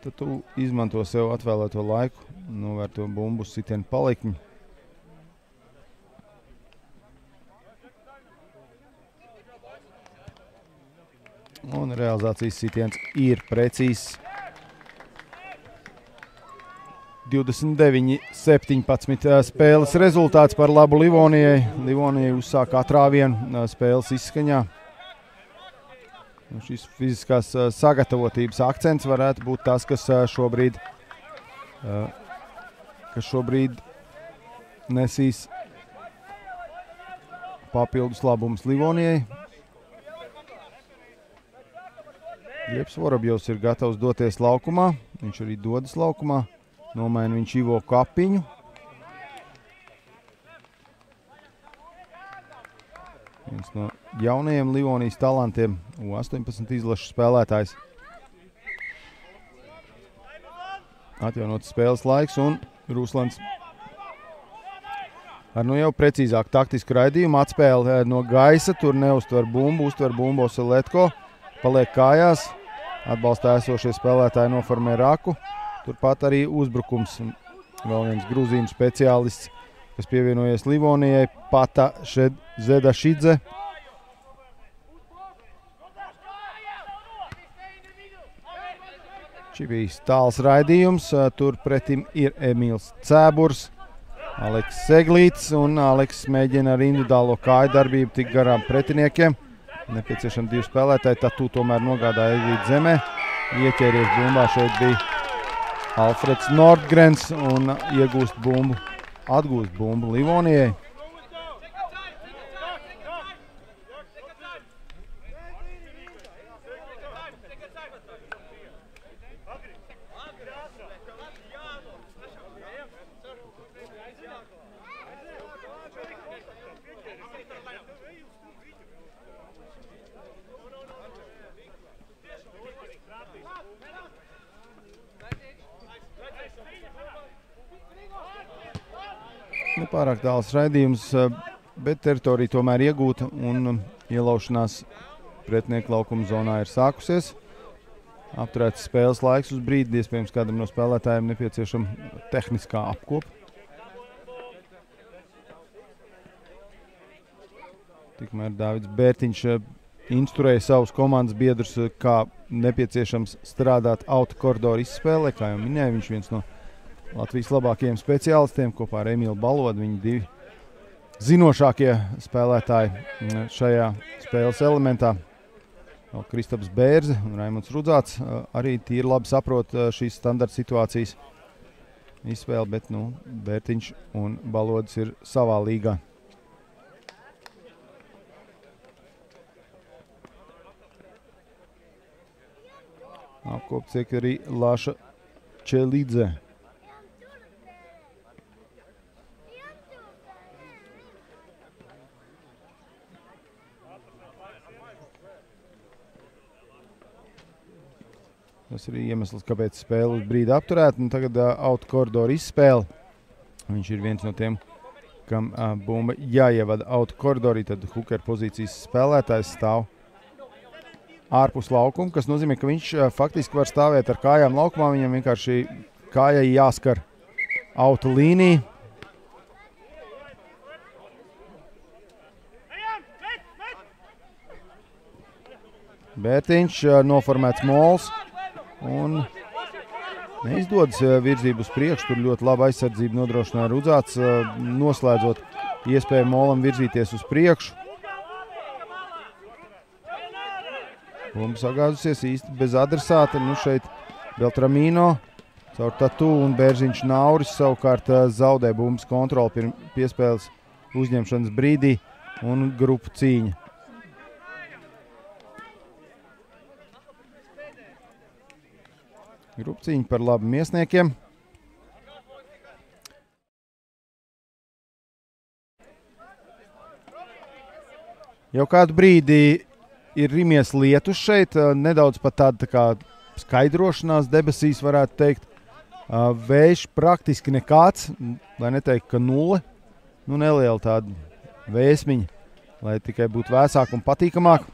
Tad tu izmanto sev atvēlēto laiku, novērto bumbu sitienu palikmi. Un realizācijas sitiens ir precīzs. 29-17 spēles rezultāts par labu Livonijai. Livonijai uzsāk atrāvienu spēles izskaņā. Šis fiziskās sagatavotības akcents varētu būt tas, kas šobrīd nesīs papildus labums Livonijai. Glebs Vorobjovs ir gatavs doties laukumā. Viņš arī dodas laukumā. Nomaina viņš Ivo Kapiņu. Viens no jaunajiem Livonijas talantiem, U18 izlašu spēlētājs. Atjaunots spēles laiks un Ruslands ar jau precīzāk taktisku raidījumu atspēle no gaisa, tur neuztver bumbu, uztver bumbu Oseletko, paliek kājās, atbalstā esošie spēlētāji noformē raku, turpat arī uzbrukums. Vēl viens Grūzīnu speciālists, kas pievienojies Livonijai, Pata Zedašidze. Šī bija tāls raidījums, tur pretim ir Emīls Cēburs, Aleks Seglīts un Aleks mēģina ar individuālo kāju darbību tik garām pretiniekiem. Nepieciešami 2 spēlētāji, Tatu tomēr nogādāja līdz zemē. Ieķēries bumbā šeit bija Alfreds Nordgrens un atgūst bumbu Livonijai. Nepārāk tāls raidījums, bet teritorija tomēr iegūta un ielaušanās pretinieku laukuma zonā ir sākusies. Apturēts spēles laiks uz brīdi, iespējams kādam no spēlētājiem nepieciešama tehniskā apkopa. Tikmēr Dāvids Bērtiņš instruēja savus komandas biedrus, kā nepieciešams strādāt autokoridoru izspēlē, kā jau minēja, viņš viens no Latvijas labākajiem speciālistiem kopā ar Emīlu Balodu. Viņi 2 zinošākie spēlētāji šajā spēles elementā. Kristaps Bērze un Raimunds Rudzāts arī tīri labi saprot šīs standarta situācijas izspēli, bet Bērtiņš un Balodis ir savā līgā. Apkops tiek arī Laša Čelidze. Tas ir iemesls, kāpēc spēle uz brīdi apturēta. Tagad autokoridoru izspēle. Viņš ir viens no tiem, kam bumba jāievada autokoridorī. Tad hooker pozīcijas spēlētājs stāv ārpus laukuma, kas nozīmē, ka viņš faktiski var stāvēt ar kājām laukumā. Viņam vienkārši kājai jāskar auto līnija. Bērtiņš, noformēts mols. Un neizdodas virzību uz priekšu, tur ļoti laba aizsardzība nodrošināja Rudzāts, noslēdzot iespēju molam virzīties uz priekšu. Bumba sagāzusies īsti bez adresāta, šeit Beltramino, caur Tatu un Bērziņš Nauris savukārt zaudē bumbas kontroli piespēles uzņemšanas brīdī un grupu cīņa. Grupcīņa par labu miesniekiem. Jau kādu brīdi ir rimies lietus šeit, nedaudz pat tāda tā kā skaidrošanās debesīs varētu teikt. Vējš praktiski nekāds, lai neteikt, ka 0. Neliela tāda vēsmiņa, lai tikai būtu vēsāk un patīkamāk.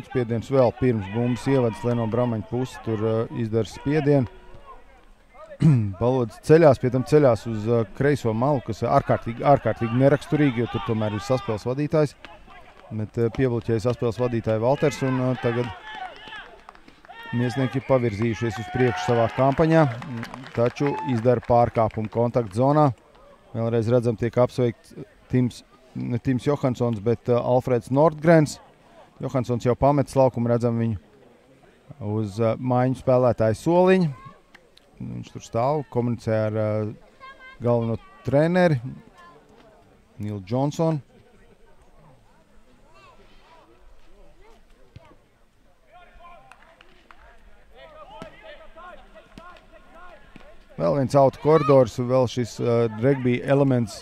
Spiediens vēl pirms bumbas ievadas Leno Bramaņa pusi, tur izdara spiedienu. Balodis ceļās, pie tam ceļās uz kreiso malu, kas ārkārtīgi neraksturīgi, jo tur tomēr ir saspēles vadītājs. Bet pievilķēja saspēles vadītāja Valters un tagad miesnieki ir pavirzījušies uz priekšu savā kampaņā, taču izdara pārkāpumu kontaktu zonā. Vēlreiz redzam, tiek apsveikts ne Tims Johansons, bet Alfreds Nordgrens. Johansons jau pametis laukumu, redzam viņu uz maiņu spēlētāju soliņu. Viņš tur stāv, komunicē ar galveno treneri Nilu Džonsonu. Vēl viens auto koridors, vēl šis rugby elements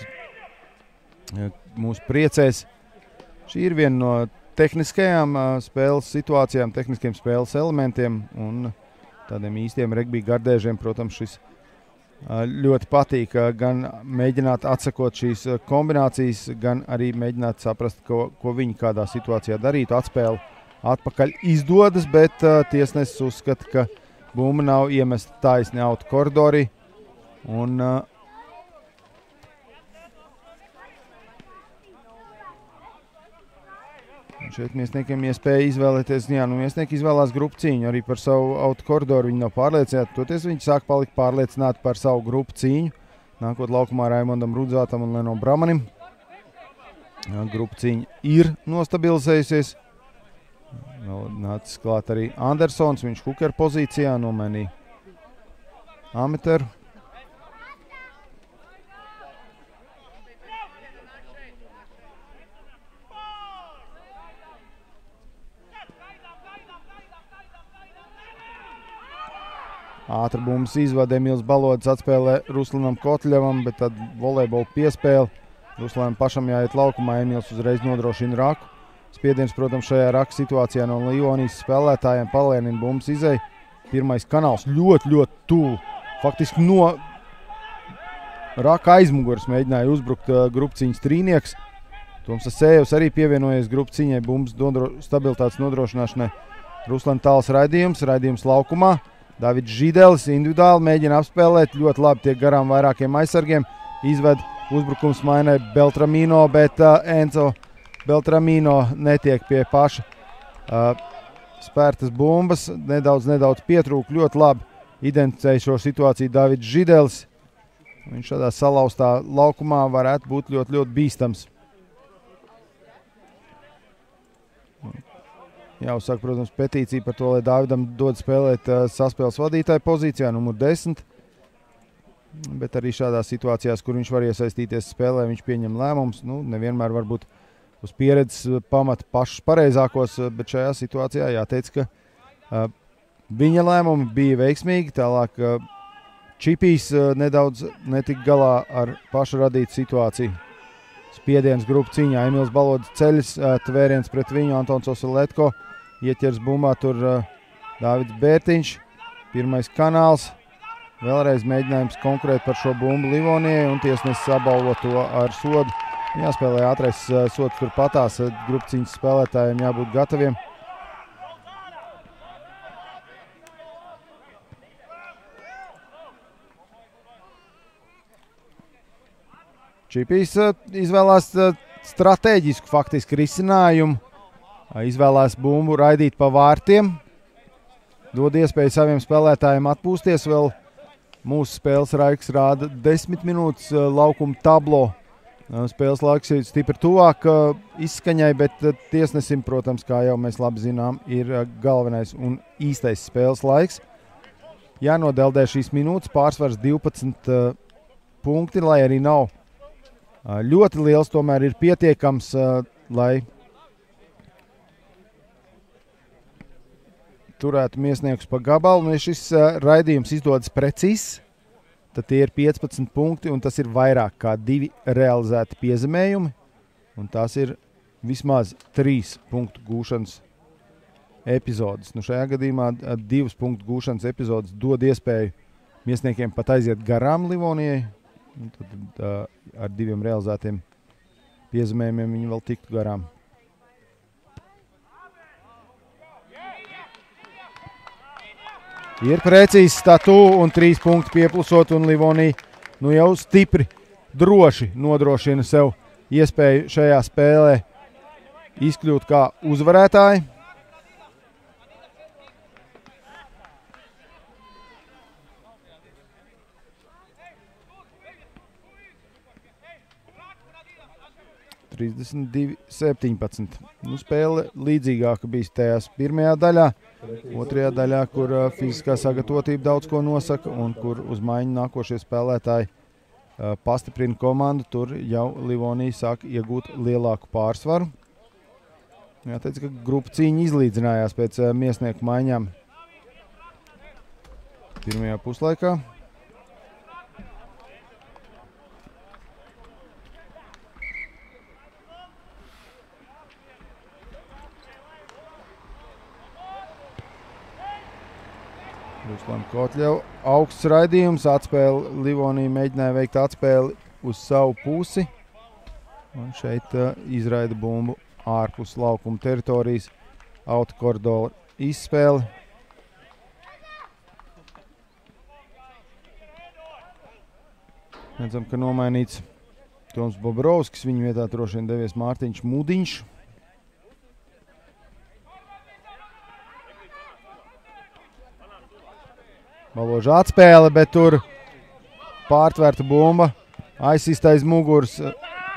mūs priecēs. Šī ir viena no tehniskajām spēles situācijām, tehniskiem spēles elementiem un tādiem īstiem regbija gardēžiem, protams, šis ļoti patīk gan mēģināt atsakot šīs kombinācijas, gan arī mēģināt saprast, ko viņi kādā situācijā darītu. Atspēle atpakaļ izdodas, bet tiesnesis uzskata, ka bumba nav iemesta taisni out koridorī. Un šeit Miesniekiem iespēja izvēlēties, Miesnieki izvēlās grupu cīņu arī par savu autu koridoru. Viņi nav pārliecināti, toties viņi sāk palikt pārliecināti par savu grupu cīņu. Nākot laukumā Raimondam Rudzātam un Leno Bramanim. Grupu cīņa ir nostabilizējusies. Nācis klāt arī Andersons, viņš hooker pozīcijā nomainīja Ameteru. Ātri bumbas izvada Emīls Balodis atspēlē Ruslanam Kotļevam, bet tad volejbola piespēle. Ruslanam pašam jāiet laukumā, Emīls uzreiz nodrošina raku. Spiediens, protams, šajā raku situācijā no Livonijas spēlētājiem palēnina bumbas izēja. Pirmais kanāls ļoti tuvu. Faktiski no raka aizmuguras mēģināja uzbrukt grupciņas trīnieks. Toms Asējevs arī pievienojies grupciņai bumbas stabilitātes nodrošināšanai. Ruslan tāls raidījums laukumā. Davids Židelis individuāli mēģina apspēlēt, ļoti labi tiek garām vairākiem aizsargiem. Izved uzbrukums mainai Beltramino, bet Enzo Beltramino netiek pie paša spērtas bumbas. Nedaudz pietrūk, ļoti labi identificēja šo situāciju Davids Židelis. Viņš šādā salauztā laukumā varētu būt ļoti bīstams. Jāuzsaka, protams, petīcija par to, lai Dāvidam dod spēlēt saspēles vadītāju pozīcijā, numur 10. Bet arī šādās situācijās, kur viņš var iesaistīties spēlē, viņš pieņem lēmumus. Nevienmēr varbūt uz pieredzes pamata pašus pareizākos, bet šajā situācijā jāteic, ka viņa lēmumi bija veiksmīgi. Tālāk Čipijs nedaudz netika galā ar pašu radītu situāciju. Spiediens grupu cīņā, Emīls Balodis ceļas, tvēriens pret viņu, Antons Oseletko. Ieķers bumbā tur Dāvids Bērtiņš, pirmais kanāls, vēlreiz mēģinājums konkurēt par šo bumbu Livonijai un tiesnesis sabalvo to ar sodu. Jāspēlē ātrais sods tur patās, grupciņas spēlētājiem jābūt gataviem. Čipijs izvēlās stratēģisku faktiski risinājumu. Izvēlās bumbu raidīt pa vārtiem, dod iespēju saviem spēlētājiem atpūsties. Vēl mūsu spēles laiks rāda 10 minūtes laukuma tablo. Spēles laiks ir stipri tuvāk izskaņai, bet tiesnesim, protams, kā jau mēs labi zinām, ir galvenais un īstais spēles laiks. Jānodeldē šīs minūtes, pārsvars 12 punkti, lai arī nav ļoti liels, tomēr ir pietiekams, lai turētu Miesniekus pa gabalu. Ja šis raidījums izdodas precīzs, tad tie ir 15 punkti, un tas ir vairāk kā 2 realizēti piezemējumi. Un tās ir vismaz 3 punktu gūšanas epizodes. Šajā gadījumā 2 punktu gūšanas epizodes dod iespēju Miesniekiem pat aiziet garām Livonijai. Un tad ar 2 realizētiem piezemējumiem viņi vēl tiktu garām. Ir precīzi statu un 3 punkti pieplusot, un Livonija jau stipri, droši nodrošina sev iespēju šajā spēlē izkļūt kā uzvarētāji. – 32-17. Spēle līdzīgāka bija tajās pirmajā daļā. Otrajā daļā, kur fiziskā sagatavotība daudz ko nosaka un kur uz maiņu nākošie spēlētāji pastiprina komandu, tur jau Livonija sāk iegūt lielāku pārsvaru. Jāteic, ka grupu cīņa izlīdzinājās pēc Miesnieku maiņām pirmajā puslaikā. Ruslana Kotļeva augsts raidījums, atspēle Livonija mēģināja veikt atspēli uz savu pusi. Un šeit izraida bumbu ārpus laukuma teritorijas, autokoridoru izspēle. Redzam, ka nomainīts Toms Bobrovskis, viņa vietā droši vien devies Mārtiņš Mudiņš. Baloža atspēle, bet tur pārtvērta bumba. Aizsīstais muguras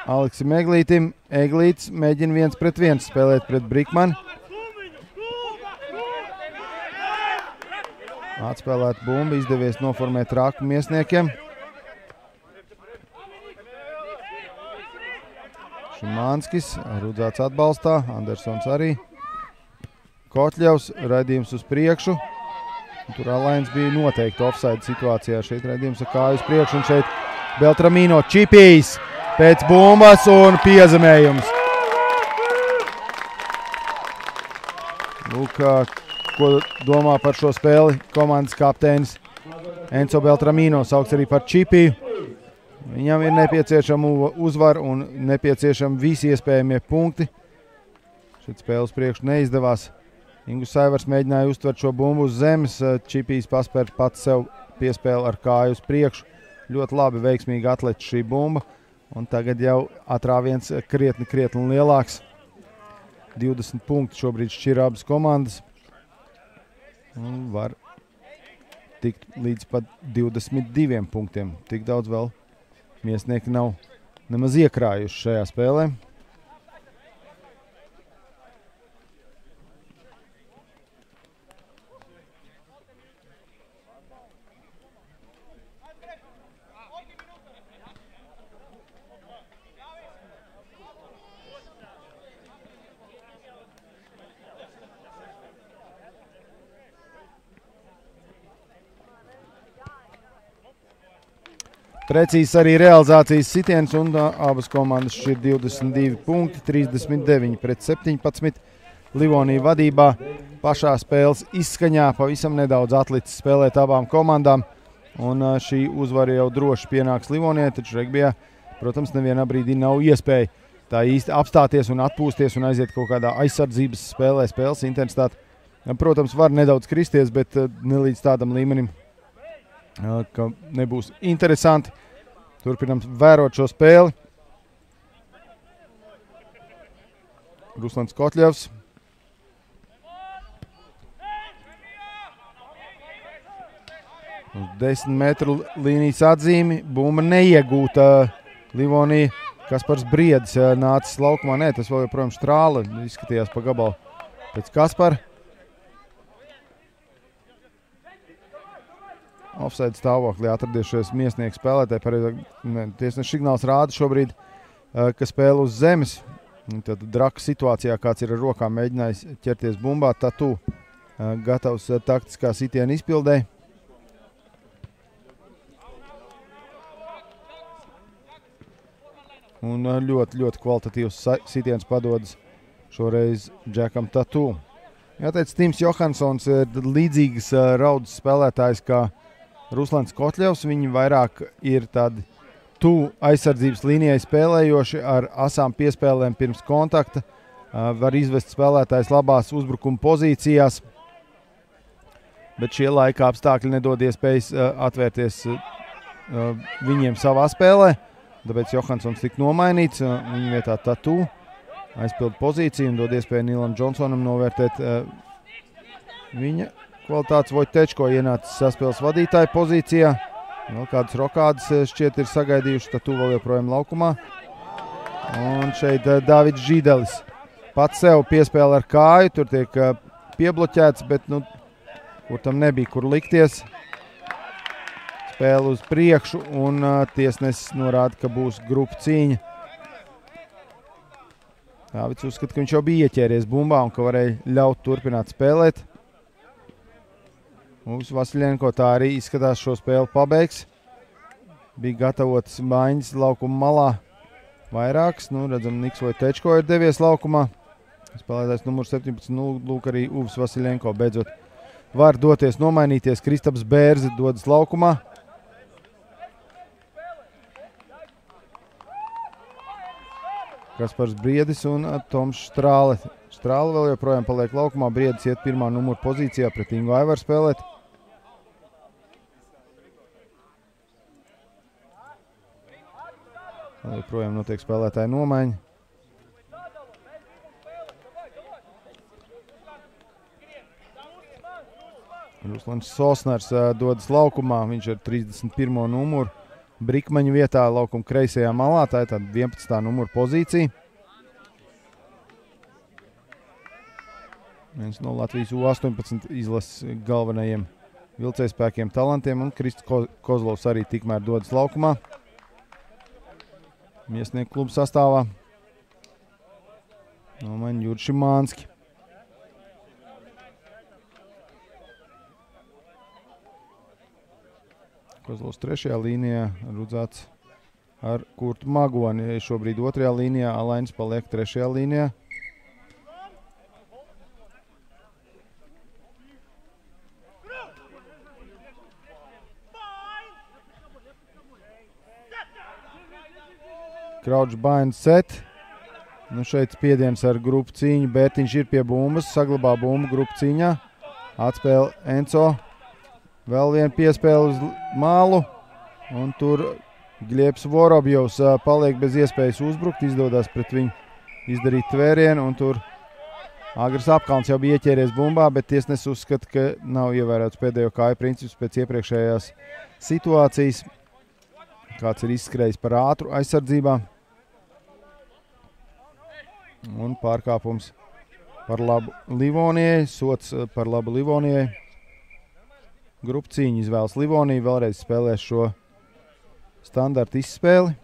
Aleksim Eglītim. Eglīts mēģina 1-1 spēlēt pret Brikmanu. Atspēlēt bumbu, izdevies noformēt Raku miesniekiem. Šimanskis, Rudzāts atbalstā, Andersons arī. Kotļevs, raidījums uz priekšu. Tur Alains bija noteikti offside situācijā. Šeit raidījums ar kāju uz priekšu un šeit Beltramino Čipijs pēc bumbas un piezemējums. Lūk, ko domā par šo spēli komandas kapteinis Enzo Beltramino, sauks arī par Čipiju. Viņam ir nepieciešama uzvara un nepieciešama visi iespējamie punkti. Šeit spēles priekšu neizdevās. Ingus Saivars mēģināja uztvert šo bumbu uz zemes. Čipijs paspēr pats sev piespēli ar kāju uz priekšu. Ļoti labi, veiksmīgi atlec šī bumba. Un tagad jau atrāviens krietni lielāks. 20 punkti šobrīd šķir abas komandas. Un var tikt līdz pat 22 punktiem. Tik daudz vēl miesnieki nav nemaz iekrājuši šajā spēlē. Precīzs arī realizācijas sitiens un abas komandas šķir 22 punkti, 39-17. Livonija vadībā pašā spēles izskaņā pavisam nedaudz atlicis spēlēt abām komandām. Un šī uzvara jau droši pienāks Livonijai, taču regbijā, protams, nevienā brīdī nav iespēja tā īsti apstāties un atpūsties un aiziet kaut kādā aizsardzības spēlē. Spēles intensitāte, protams, var nedaudz kristies, bet ne līdz tādam līmenim, ka nebūs interesanti. Turpinām vērot šo spēli. Ruslans Kotļevs. Uz 10 metru līnijas atzīmi. Bumba neiegūta. Livonija. Kaspars Briedis nācis laukumā. Nē, tas vēl joprojām Strāle. Izskatījās pa gabalu pēc Kaspara. Offside stāvoklī atradījušies miesnieki spēlētāji. Tiesneša signāls rāda šobrīd, ka spēle uz zemes. Tad Draka situācijā, kāds ir ar rokām mēģinājis ķerties bumbā, Tatu gatavs taktiskā sitiena izpildē. Un ļoti kvalitatīvs sitiens padodas šoreiz Džekam Tatu. Jāteic, Tims Johansons ir līdzīgas raudas spēlētājs kā Ruslans Kotļevs. Viņi vairāk ir tādi tuvu aizsardzības līnijai spēlējoši ar asām piespēlēm pirms kontakta. Var izvest spēlētājs labās uzbrukuma pozīcijās, bet šie laika apstākļi nedod iespējas atvērties viņiem savā spēlē. Tāpēc Johansons tika nomainīts, viņa vietā Tatu aizpild pozīciju un dod iespēju Nilam Džonsonam novērtēt viņa kvalitātes. Vojtečko ienācis saspēles vadītāja pozīcijā. Vēl kādas rokādas šķiet ir sagaidījuši, Tatu vēl joprojām laukumā. Un šeit Davids Žīdelis pats sev piespēle ar kāju, tur tiek piebloķēts, bet kur tam nebija kur likties. Spēle uz priekšu un tiesnesis norāda, ka būs grupu cīņa. Davids uzskata, ka viņš jau bija ieķēries bumbā un ka varēja ļaut turpināt spēlēt. Uvis Vasiljenko tā arī izskatās šo spēli pabeigs. Bija gatavotas maiņas laukuma malā vairākas. Redzam, Niks Vojtečko ir devies laukumā. Spēlētājs numurs 17, lūk arī Uvis Vasiljenko beidzot var doties nomainīties. Kristaps Bērzi dodas laukumā. Kaspars Briedis un Toms Strāle. Strāle vēl joprojām paliek laukumā. Briedis iet pirmā numura pozīcijā pret Ingu Aivaru spēlēt. Vēl joprojām notiek spēlētāju nomaiņa. Ruslans Sosners dodas laukumā. Viņš ar 31. numuru. Brikmaņa vietā laukuma kreisajā malā, tā ir tāda 11. numura pozīcija. Viens no Latvijas U18 izlases galvenajiem vilcējspēkiem talantiem, un Kristis Kozlovs arī tikmēr dodas laukumā. Miesnieku klubu sastāvā. Nomaiņa Jurši Mānski. Kozlovs 3. līnijā, Rudzāts ar Kurtu Magoni. Šobrīd 2. līnijā, Alainis paliek 3. līnijā. Kraudžs Bainas set. Nu šeit spiediens ar grupu cīņu. Bērtiņš ir pie bumbas, saglabā bumbu grupu cīņā. Atspēle Enco. Vēl viena piespēle uz mālu, un tur Gļebs Vorobjovs paliek bez iespējas uzbrukt, izdodas pret viņu izdarīt tvērienu, un tur Agris Apkalns jau bija ieķēries bumbā, bet tiesnesis uzskata, ka nav ievērots pēdējo kāju princips pēc iepriekšējās situācijas. Kāds ir izskrējis par ātru aizsardzībā. Un pārkāpums par labu Livonijai, sots par labu Livonijai. Grupu cīņu izvēlas Livonija, vēlreiz spēlēs šo standarta izspēli.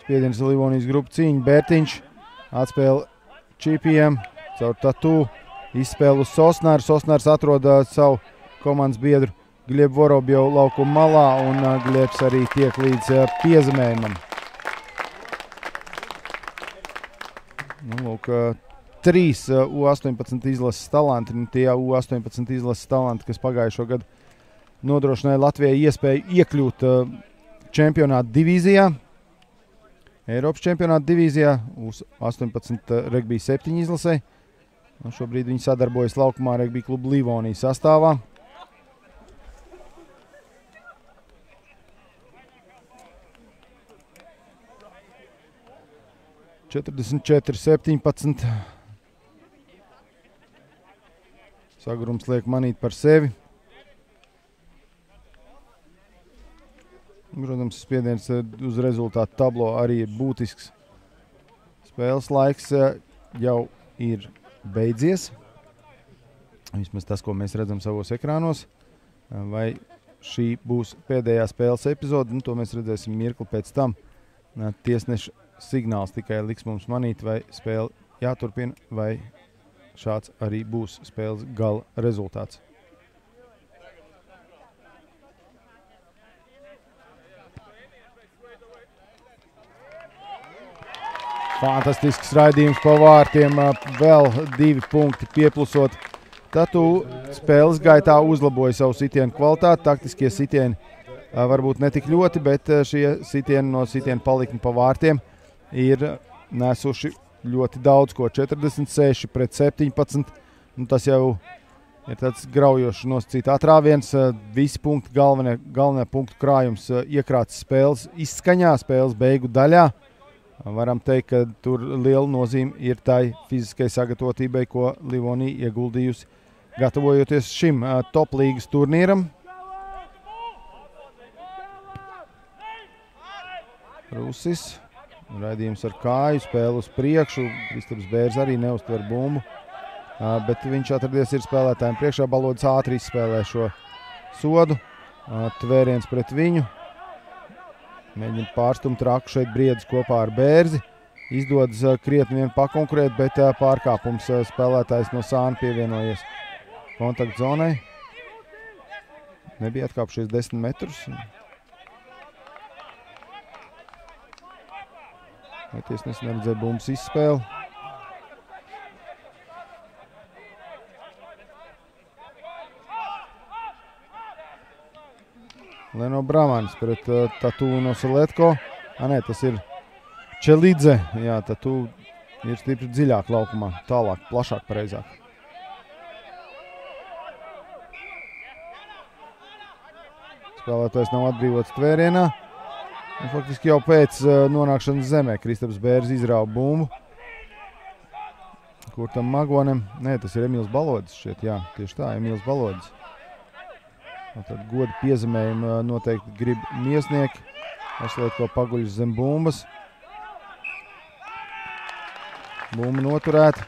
Spiediens Livonijas grupu cīņu. Bērtiņš atspēle Čipiem caur Tatū. Izspēle uz Sosnāru. Sosnārs atrod savu komandas biedru Gļebu Vorobjovu laukuma malā, un Gļebs arī tiek līdz piezemējumam. Nu, lūk, 3 U18 izlases talanti, tie U18 izlases talanti, kas pagājušo gadu nodrošināja Latvijai iespēju iekļūt čempionāta divīzijā. Eiropas čempionāta divīzijā, U18 regbija 7 izlasē. Un šobrīd viņi sadarbojas laukumā regbija klubu Livonijas sastāvā. – 44-17. Sagrums liek manīt par sevi. Protams, spiediens uz rezultātu tablo arī ir būtisks. Spēles laiks jau ir beidzies. Vismaz tas, ko mēs redzam savos ekrānos. Vai šī būs pēdējā spēles epizode, nu, to mēs redzēsim mirkli pēc tam. Tiesneša signāls tikai liks mums manīt, vai spēle jāturpina, vai šāds arī būs spēles gala rezultāts. Fantastisks raidījums pa vārtiem, vēl 2 punkti pieplusot. Tatū spēles gaitā uzlaboja savu sitienu kvalitāti. Taktiskie sitieni varbūt ne tik ļoti, bet šie sitieni no sitienu palikni pa vārtiem ir nesuši ļoti daudz ko. 46-17. Nu, tas jau ir tāds graujošs nosacīt atrāviens. Visi punkti, galvenā punktu krājums iekrāts spēles izskaņā, spēles beigu daļā. Varam teikt, ka tur liela nozīme ir tai fiziskai sagatavotībai, ko Livonija ieguldījusi, gatavojoties šim top līgas turnīram. Rusis, raidījums ar kāju, spēle uz priekšu. Kristaps Bērs arī neuztver bumbu, bet viņš atradies ir spēlētājiem priekšā. Balodis ātri izspēlē šo sodu. Tvēriens pret viņu. Mēģina pārstumt Traku šeit Briedis kopā ar Bērzi. Izdodas krietni vien pakonkurēt, bet pārkāpums spēlētājs no Sāna pievienojies kontaktu zonai. Nebija atkāpšies 10 metrus. Tiesnesis neredzēja bumbas izspēli. Leno Bramans pret Tatu no Saletko. Nē, tas ir Čelidze. Jā, Tatu ir stipri dziļāk laukumā. Tālāk, plašāk, pareizāk. Spēlētājs nav atbrīvots tvērienā. Un faktiski jau pēc nonākšanas zemē Kristaps Bērs izrāva bumbu. Kur tam Magonem? Nē, tas ir Emīls Balodis šķiet. Jā, tieši tā, Emīls Balodis. Tad godu piezemējumu noteikti grib Miesnieki. Saletko paguļas zem bumbas. Bumba noturēta.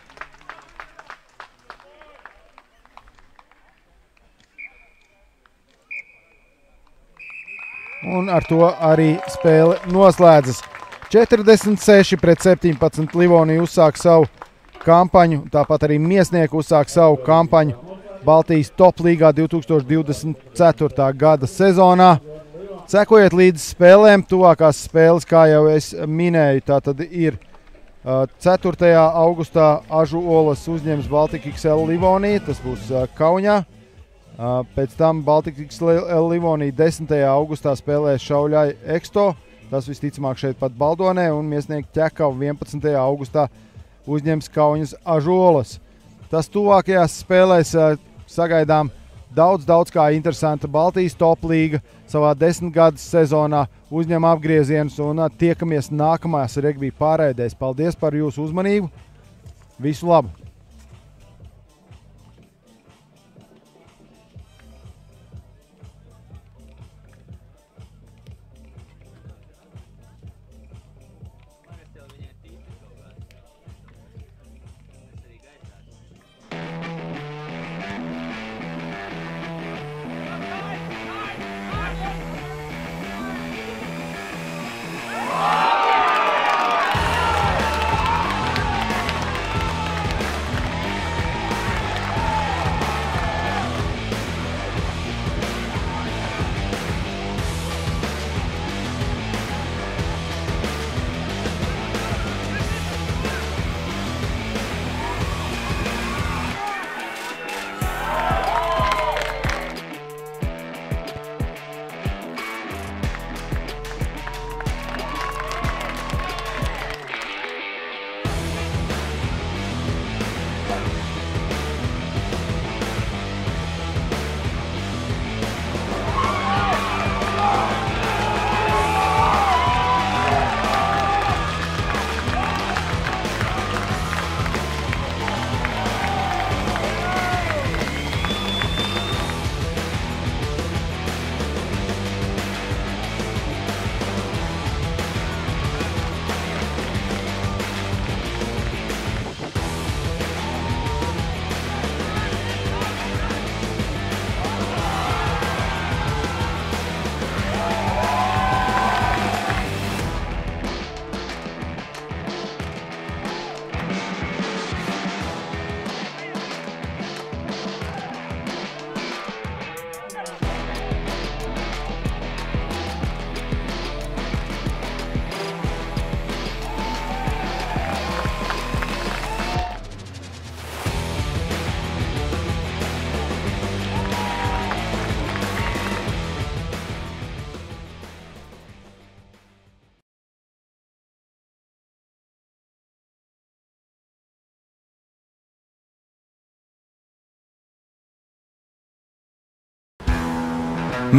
Un ar to arī spēle noslēdzas. 46-17 Livonija uzsāk savu kampaņu. Tāpat arī Miesnieki uzsāk savu kampaņu Baltijas top līgā 2024. gada sezonā. Sekojiet līdz spēlēm. Tuvākās spēles, kā jau es minēju, tā tad ir 4. augustā Ažu Olas uzņems Baltika XL Livonija. Tas būs Kaunijā. Pēc tam Baltika XL Livonija 10. augustā spēlēs Šauļai Eksto. Tas visticamāk šeit pat Baldonē. Un Miesnieki Ķekavu 11. augustā uzņems Kaunijas Ažu Olas. Tas tuvākajās spēlēs sagaidām daudz kā interesanta Baltijas top līga savā 10 gadus sezonā uzņem apgriezienus un tiekamies nākamās regbija pārraidēs. Paldies par jūsu uzmanību. Visu labu!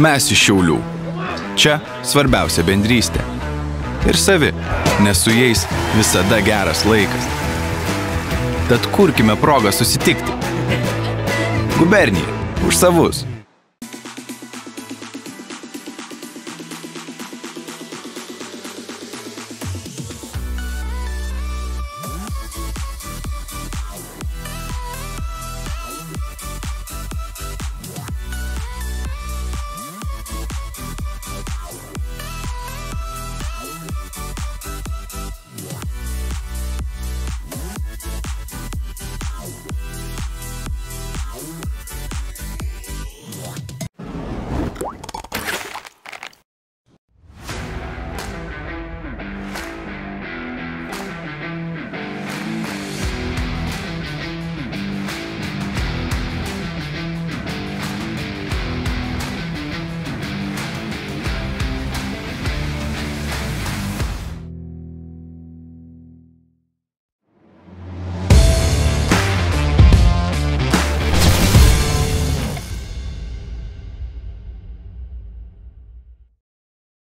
Mes iš Šiaulių. Čia svarbiausia bendrystė. Ir savi, nes su jais visada geras laikas. Tad kurkime progą susitikti. Gubernija, už savus.